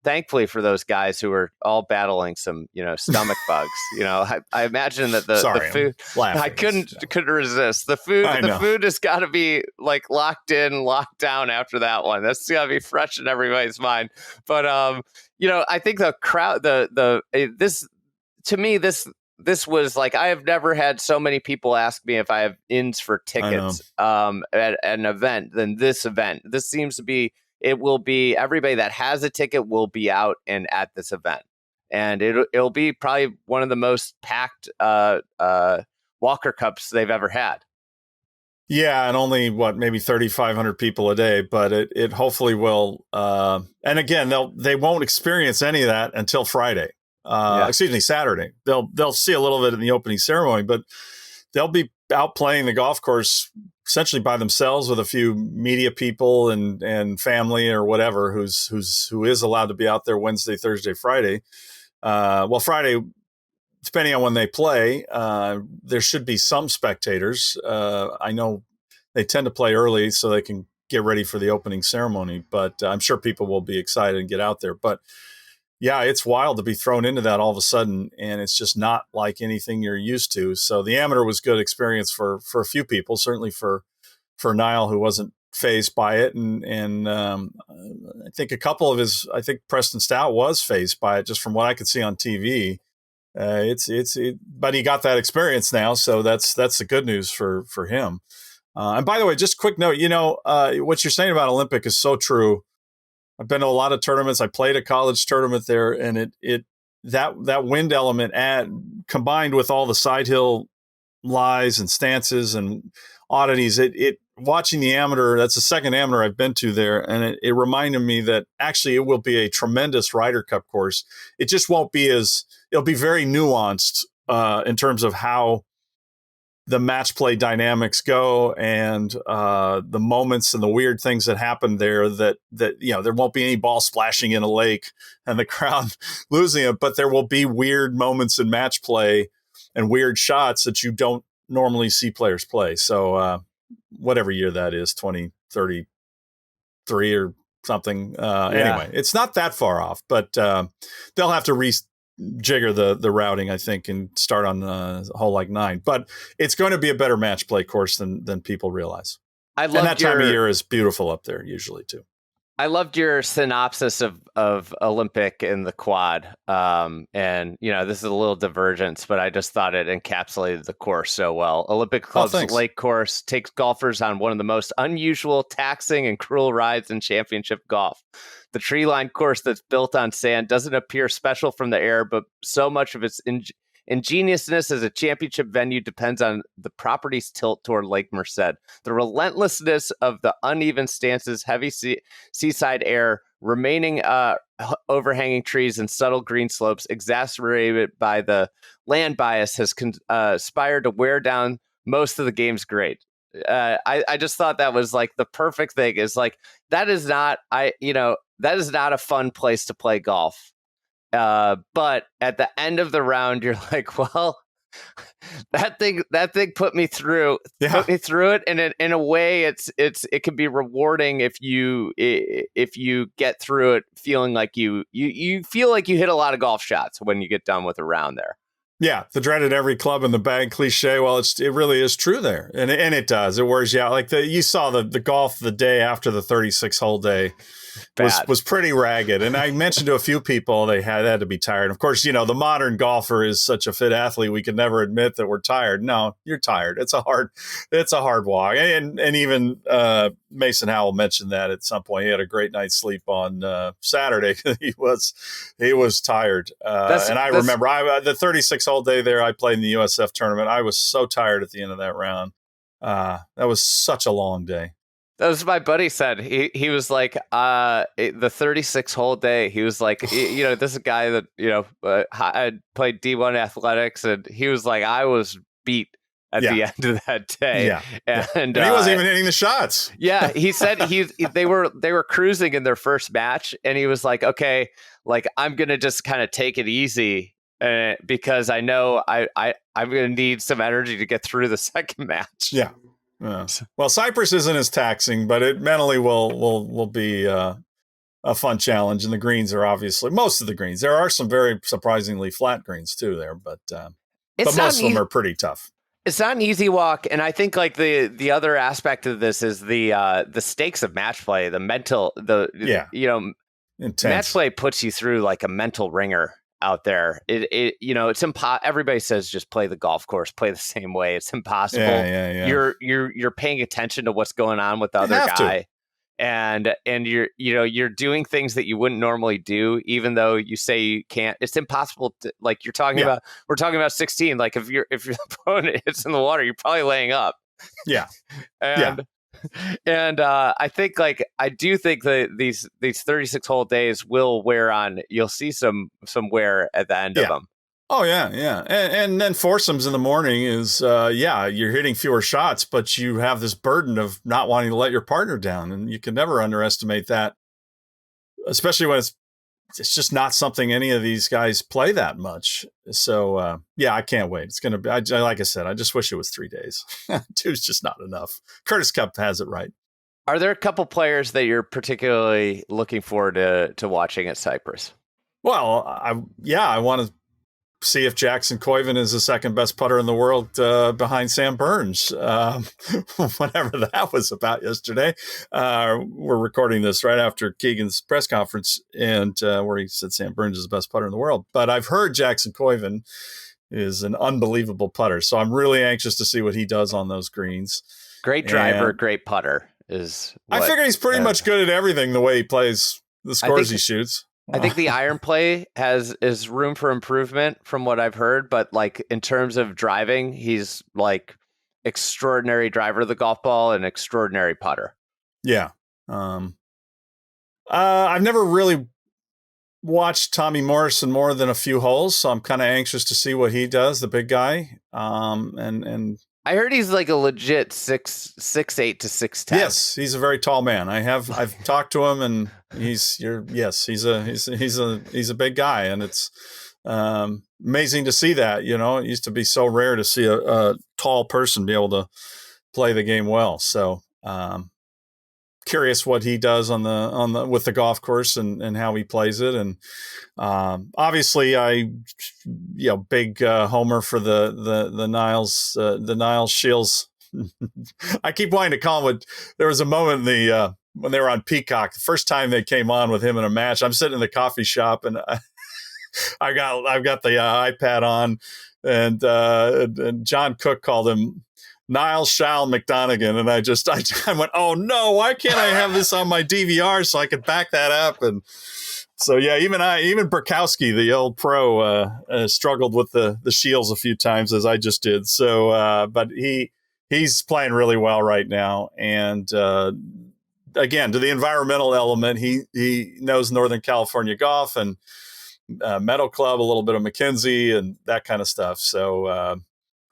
Thankfully for those guys who were all battling some, stomach bugs. I imagine that the food, I couldn't resist the food. The food has got to be like locked in, locked down after that one. That's got to be fresh in everybody's mind. But I think the crowd, to me, this was like, I have never had so many people ask me if I have ins for tickets at an event than this event. This seems to be, it will be, everybody that has a ticket will be out and at this event. And it'll be probably one of the most packed Walker Cups they've ever had. Yeah, and only maybe 3,500 people a day, but it hopefully will. And again, they won't experience any of that until Friday. Saturday. They'll see a little bit in the opening ceremony, but they'll be out playing the golf course essentially by themselves with a few media people and family or whatever who is allowed to be out there Wednesday, Thursday, Friday. Friday, depending on when they play, there should be some spectators. I know they tend to play early so they can get ready for the opening ceremony, but I'm sure people will be excited and get out there. But yeah, it's wild to be thrown into that all of a sudden, and it's just not like anything you're used to. So the amateur was good experience for a few people, certainly for Niall, who wasn't fazed by it, and I think I think Preston Stout was fazed by it, just from what I could see on TV. But he got that experience now, so that's the good news for him. And by the way, just a quick note, what you're saying about Olympic is so true. I've been to a lot of tournaments. I played a college tournament there, and that wind element combined with all the side hill lies and stances and oddities, watching the amateur, that's the second amateur I've been to there, and it reminded me that actually it will be a tremendous Ryder Cup course. It just won't be it'll be very nuanced in terms of how the match play dynamics go, and the moments and the weird things that happen there, that there won't be any ball splashing in a lake and the crowd losing it, but there will be weird moments in match play and weird shots that you don't normally see players play. So whatever year that is, 2033 or something. Anyway, it's not that far off, but they'll have to jigger the routing, I think, and start on hole like 9. But it's going to be a better match play course than people realize. And that time of year is beautiful up there usually too. I loved your synopsis of Olympic in the quad. And, this is a little divergence, but I just thought it encapsulated the course so well. Olympic Club's lake course takes golfers on one of the most unusual, taxing, and cruel rides in championship golf. The tree-lined course that's built on sand doesn't appear special from the air, but so much of its ingeniousness as a championship venue depends on the property's tilt toward Lake Merced. The relentlessness of the uneven stances, heavy seaside air, remaining overhanging trees, and subtle green slopes, exacerbated by the land bias, has conspired to wear down most of the game's grade. I just thought that was like the perfect thing. Is like, that is not a fun place to play golf. But at the end of the round, you're like, well, that thing Yeah. put me through it, and in a way, it can be rewarding if you get through it feeling like you feel like you hit a lot of golf shots when you get done with a round there. Yeah, the dreaded every club in the bag cliche. Well, it really is true there, and it does. It wears you out. Like you saw the golf the day after the 36 hole day was pretty ragged. And I mentioned to a few people they had to be tired. Of course, the modern golfer is such a fit athlete. We can never admit that we're tired. No, you're tired. It's a hard walk. And even Mason Howell mentioned that at some point. He had a great night's sleep on Saturday. he was tired. And I remember the 36 hole day there, I played in the USF tournament. I was so tired at the end of that round. That was such a long day. That was my buddy said. He was like, the 36 hole day, he was like, this is a guy that, I played D1 athletics, and he was like, I was beat at the end of that day. Yeah. And he wasn't even hitting the shots. Yeah. He said they were cruising in their first match, and he was like, okay, like, I'm going to just kind of take it easy because I know I'm going to need some energy to get through the second match. Yeah. Well, Cypress isn't as taxing, but it mentally will be a fun challenge. And the greens are obviously most of the greens. There are some very surprisingly flat greens too there, but most of them are pretty tough. It's not an easy walk, and I think like the other aspect of this is the stakes of match play, the mental, intense. Match play puts you through like a mental ringer out there. It's everybody says just play the golf course, play the same way. It's impossible. Yeah. You're paying attention to what's going on with the other guy, and you're doing things that you wouldn't normally do, even though you say you can't. It's impossible to, like we're talking about 16. Like if your opponent hits in the water, you're probably laying up. Yeah. And I think I do think that these 36 hole days will wear on. You'll see some wear at the end of them. Oh yeah. And then foursomes in the morning is you're hitting fewer shots, but you have this burden of not wanting to let your partner down, and you can never underestimate that, especially when it's just not something any of these guys play that much. So I can't wait. It's gonna be like I said, I just wish it was 3 days. 2's just not enough. Curtis Cup has it right. Are there a couple players that you're particularly looking forward to watching at Cypress? Well, I want to see if Jackson Koiven is the second best putter in the world behind Sam Burns. Whatever that was about yesterday. We're recording this right after Keegan's press conference, and where he said Sam Burns is the best putter in the world. But I've heard Jackson Koiven is an unbelievable putter, so I'm really anxious to see what he does on those greens. Great driver, great putter I figure he's pretty much good at everything the way he plays, the scores he shoots. I think the iron play is room for improvement from what I've heard, but like in terms of driving, he's like extraordinary driver of the golf ball and extraordinary putter. Yeah. I've never really watched Tommy Morrison more than a few holes, so I'm kind of anxious to see what he does, the big guy. And I heard he's like a legit 6'8" to 6'10". Yes, he's a very tall man. I've talked to him, and he's a big guy, and it's amazing to see that. It used to be so rare to see a tall person be able to play the game well. So curious what he does on the with the golf course and how he plays it. And obviously big homer for the Niles Shields. I keep wanting to call him. There was a moment in when they were on Peacock, the first time they came on with him in a match. I'm sitting in the coffee shop, and I've got the iPad on, and John Cook called him Niles Shal McDonaghan, and I went, oh no, why can't I have this on my DVR so I could back that up? And so even Burkowski, the old pro, struggled with the Shields a few times, as I just did. So, but he's playing really well right now, and again, to the environmental element, he knows Northern California golf and Meadow Club, a little bit of McKenzie and that kind of stuff. So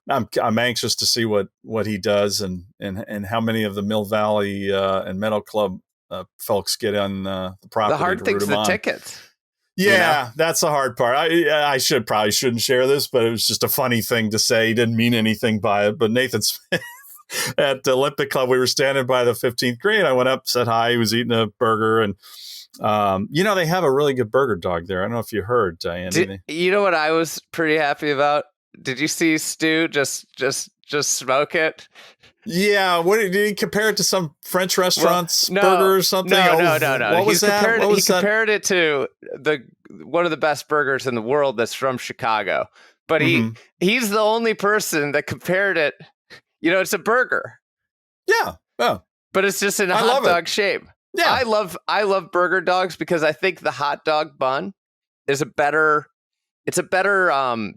I'm anxious to see what he does and how many of the Mill Valley and Meadow Club folks get on the property. The hard thing's the tickets. Yeah, that's the hard part. I probably shouldn't share this, but it was just a funny thing to say. He didn't mean anything by it. But Nathan Smith at the Olympic Club, we were standing by the 15th green. I went up, said hi. He was eating a burger, and they have a really good burger dog there. I don't know if you heard, Andy. You know what I was pretty happy about? Did you see Stu just smoke it? Yeah, what did he compare it to? Some French restaurant's burger or something? No. What was that? He compared it to one of the best burgers in the world that's from Chicago. But he's the only person that compared it. It's a burger. Yeah. Oh. But it's just in a hot dog shape. Yeah. I love burger dogs because I think the hot dog bun is a better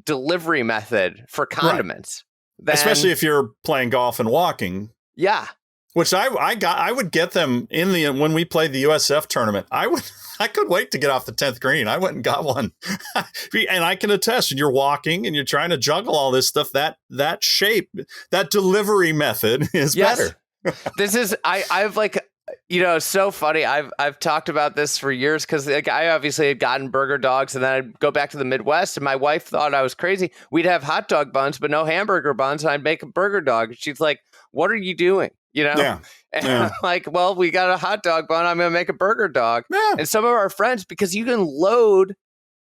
delivery method for condiments. Especially if you're playing golf and walking. Yeah. Which I would get them when we played the USF tournament. I could wait to get off the 10th green. I went and got one. And I can attest, and you're walking and you're trying to juggle all this stuff. That shape, that delivery method is better. This is I've it's so funny. I've talked about this for years because I obviously had gotten burger dogs, and then I'd go back to the Midwest, and my wife thought I was crazy. We'd have hot dog buns, but no hamburger buns, and I'd make a burger dog. She's like, "What are you doing?" Yeah. And I'm like, "Well, we got a hot dog bun. I'm gonna make a burger dog." Yeah. And some of our friends, because you can load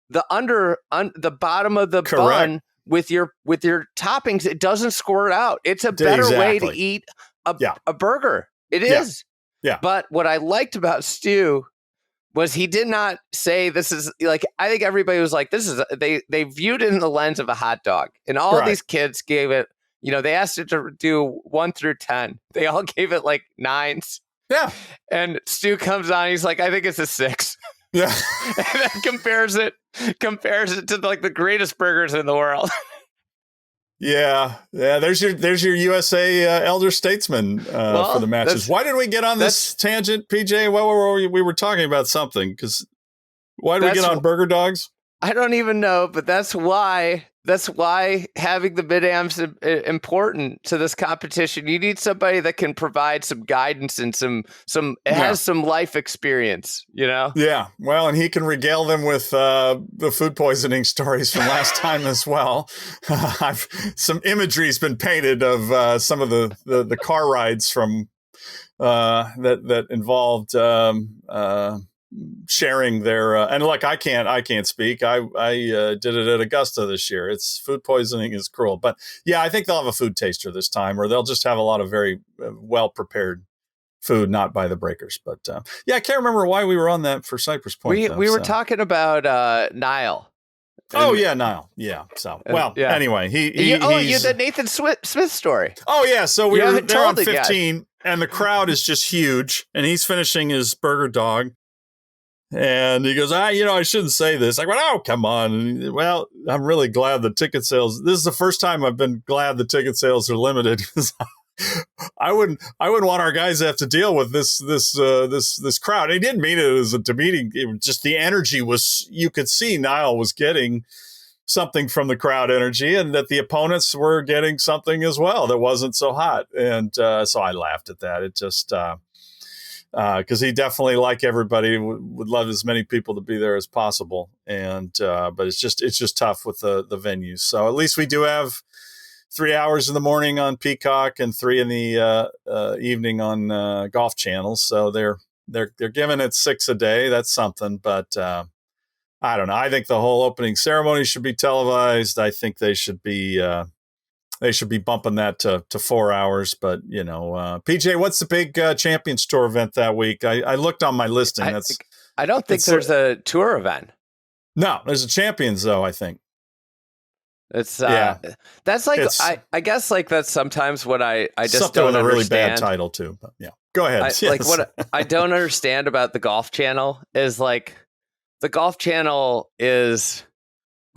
the the bottom of the bun with your toppings, it doesn't squirt out. It's a better way to eat a burger. It is. Yeah. But what I liked about Stu was he did not say this is I think everybody was like, this is they viewed it in the lens of a hot dog. And all these kids gave it, they asked it to do 1 through 10. They all gave it 9s. Yeah. And Stu comes on, he's like, I think it's a 6. Yeah. And then compares it to the greatest burgers in the world. Yeah. There's your USA elder statesman for the matches. Why did we get on this tangent, PJ? Well, we were talking about something. Because why did we get on burger dogs? I don't even know, but that's why having the mid-ams is important to this competition. You need somebody that can provide some guidance and has some life experience, Yeah. Well, and he can regale them with the food poisoning stories from last time as well. Some imagery's been painted of some of the car rides from that involved sharing their and look, I can't speak. I did it at Augusta this year. It's food poisoning is cruel, but yeah, I think they'll have a food taster this time, or they'll just have a lot of very well prepared food, not by the breakers. But I can't remember why we were on that for Cypress Point. We were talking about Niall. Niall. Yeah. So anyway, he's the Nathan Smith story. Oh yeah, so we were there on 15, and the crowd is just huge, and he's finishing his burger dog. And he goes, I shouldn't say this. I went, oh, come on. Well, I'm really glad the ticket sales. This is the first time I've been glad the ticket sales are limited. I wouldn't want our guys to have to deal with this crowd. He didn't mean it as a demeaning. Just the energy was. You could see Niall was getting something from the crowd energy, and that the opponents were getting something as well that wasn't so hot. And so I laughed at that. It just. Because he definitely, like everybody, would love as many people to be there as possible, but it's just tough with the venues. So at least we do have 3 hours in the morning on Peacock and 3 in the evening on Golf Channel. So they're giving it 6 a day. That's something, but I don't know. I think the whole opening ceremony should be televised. I think they should be. They should be bumping that to 4 hours. But, PJ, what's the big Champions Tour event that week? I looked on my listing. I don't think there's a tour event. No, there's a Champions, though, I think. It's that's I guess that's sometimes what I just don't understand. Something with a really bad title, too. But yeah, go ahead. What I don't understand about the Golf Channel is the Golf Channel is...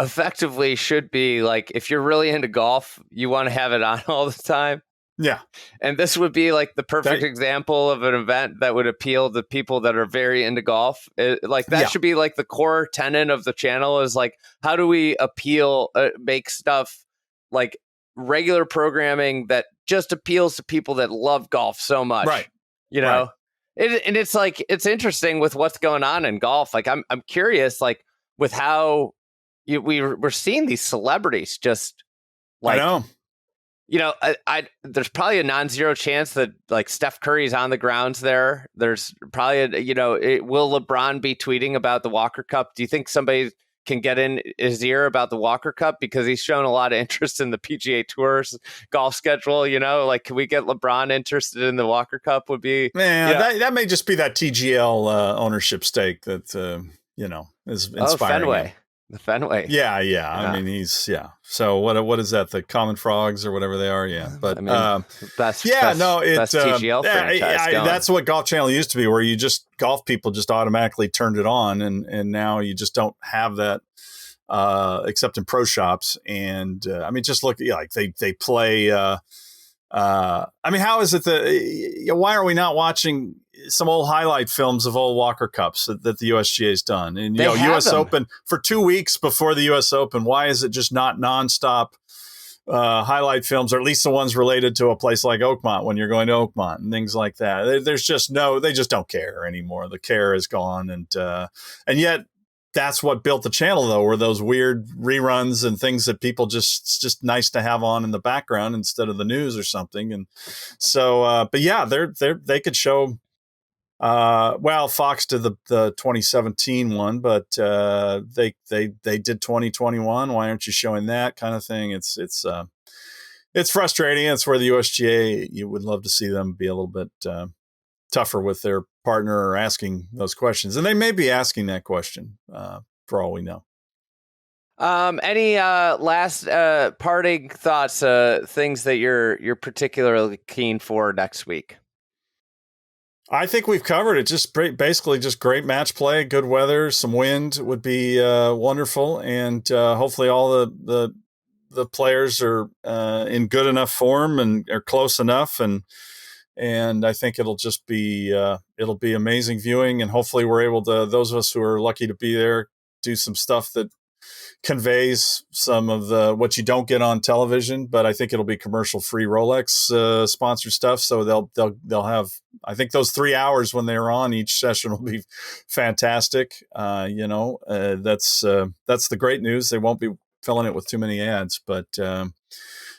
effectively should be if you're really into golf, you want to have it on all the time. Yeah. And this would be the perfect example of an event that would appeal to people that are very into golf. Should be the core tenet of the channel is how do we make stuff regular programming that just appeals to people that love golf so much. Right. And it's it's interesting with what's going on in golf. I'm curious, with how we're seeing these celebrities just I like, know. There's probably a non-zero chance that like Steph Curry's on the grounds there. There's probably will LeBron be tweeting about the Walker Cup? Do you think somebody can get in his ear about the Walker Cup, because he's shown a lot of interest in the PGA Tour's golf schedule? Like, can we get LeBron interested in the Walker Cup? Would be, that may just be that TGL ownership stake that is inspiring him. The Fenway. Yeah. I mean, he's So what is that? The Common Frogs or whatever they are? Yeah, but best TGL franchise. That's what Golf Channel used to be, where golf people just automatically turned it on, and now you just don't have that except in pro shops. And just look, like they play. How is it why are we not watching some old highlight films of old Walker Cups that the USGA has done? And U.S. Open for 2 weeks before the U.S. Open. Why is it just not nonstop highlight films, or at least the ones related to a place like Oakmont when you're going to Oakmont and things like that? There's just they just don't care anymore. The care is gone, and yet. That's what built the channel, though, were those weird reruns and things that people it's just nice to have on in the background instead of the news or something. And so, they could show. Fox did the 2017 one, but they did 2021. Why aren't you showing that kind of thing? It's frustrating. It's where the USGA, you would love to see them be a little bit tougher with their partner or asking those questions, and they may be asking that question for all we know. Any last parting thoughts, things that you're particularly keen for next week? I think we've covered it. Just basically just great match play, good weather, some wind would be wonderful, and hopefully all the players are in good enough form and are close enough, and I think it'll just be it'll be amazing viewing, and hopefully we're able to, those of us who are lucky to be there, do some stuff that conveys some of the what you don't get on television. But I think it'll be commercial free Rolex sponsored stuff, so they'll have, I think those 3 hours when they're on each session will be fantastic. That's the great news. They won't be filling it with too many ads, but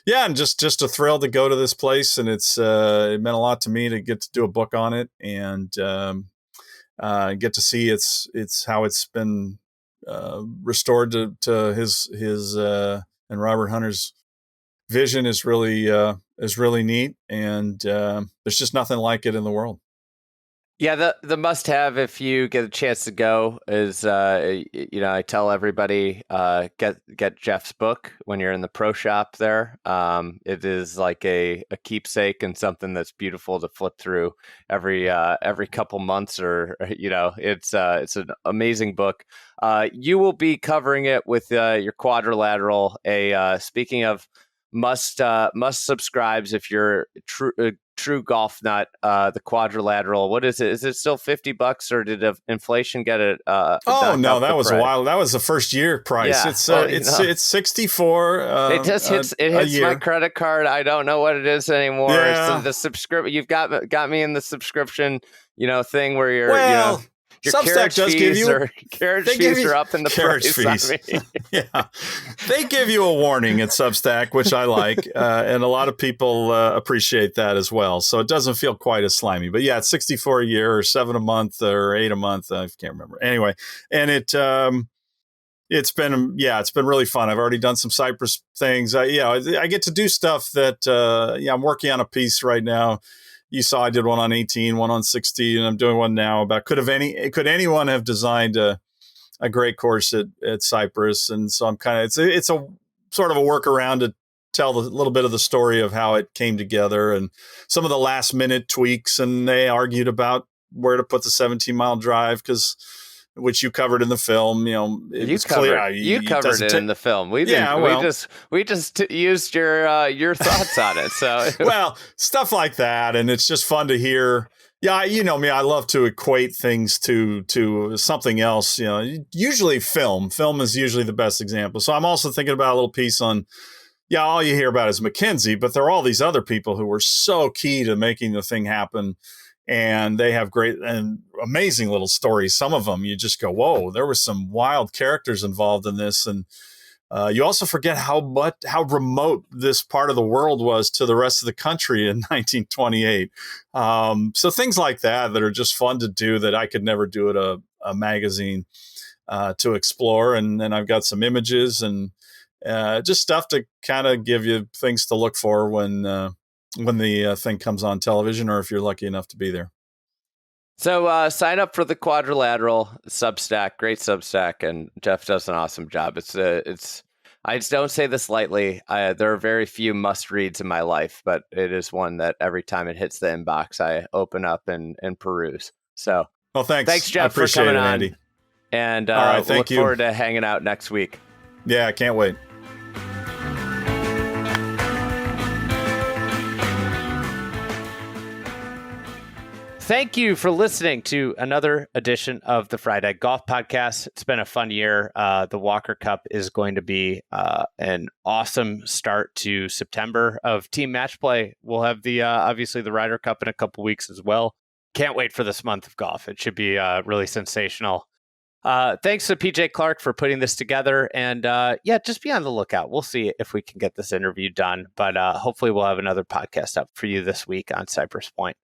and just a thrill to go to this place, and it meant a lot to me to get to do a book on it, and get to see it's how it's been restored to his and Robert Hunter's vision is really neat, and there's just nothing like it in the world. Yeah, the must-have if you get a chance to go is, I tell everybody, get Geoff's book when you're in the pro shop there. It is like a keepsake and something that's beautiful to flip through every couple months, or it's an amazing book. You will be covering it with your Quadrilateral. Speaking of must subscribes, if you're true golf nut, the Quadrilateral, what is it? Is it still $50, or did inflation get it? Oh no, that was a while. That was the first year price. Yeah, it's 64. It just hits my credit card. I don't know what it is anymore. Yeah. So the subscription, you've got me in the subscription, thing where you're your Substack does give you carriage fees are up in the carriage price. Fees. Yeah, they give you a warning at Substack, which I like, and a lot of people appreciate that as well. So it doesn't feel quite as slimy. But yeah, it's 64 a year, or 7 a month, or 8 a month. I can't remember. Anyway, and it's been really fun. I've already done some Cypress things. I get to do stuff that I'm working on a piece right now. You saw I did one on 18, one on 16, and I'm doing one now about could anyone have designed a great course at Cypress? And so I'm it's a sort of a workaround to tell a little bit of the story of how it came together and some of the last minute tweaks. And they argued about where to put the 17-mile drive, which you covered in the film. You covered it in the film. We didn't. Yeah, we just used your thoughts on it. So well, stuff like that, and it's just fun to hear. Yeah, you know me. I love to equate things to something else. Usually film. Film is usually the best example. So I'm also thinking about a little piece on. Yeah, all you hear about is McKenzie, but there are all these other people who were so key to making the thing happen. and they have great and amazing little stories. Some of them you just go, whoa, there was some wild characters involved in this. And you also forget how remote this part of the world was to the rest of the country in 1928. So things like that are just fun to do that I could never do at a magazine to explore. And then I've got some images and just stuff to kind of give you things to look for when the thing comes on television, or if you're lucky enough to be there. So sign up for the Quadrilateral Substack, great Substack, and Geoff does an awesome job. It's I don't say this lightly. There are very few must reads in my life, but it is one that every time it hits the inbox, I open up and peruse. So, well, thanks Geoff, for coming on, Andy. And all right, look forward to hanging out next week. Yeah, I can't wait. Thank you for listening to another edition of the Friday Golf Podcast. It's been a fun year. The Walker Cup is going to be an awesome start to September of team match play. We'll have the obviously the Ryder Cup in a couple weeks as well. Can't wait for this month of golf. It should be really sensational. Thanks to PJ Clark for putting this together. And just be on the lookout. We'll see if we can get this interview done. But hopefully we'll have another podcast up for you this week on Cypress Point.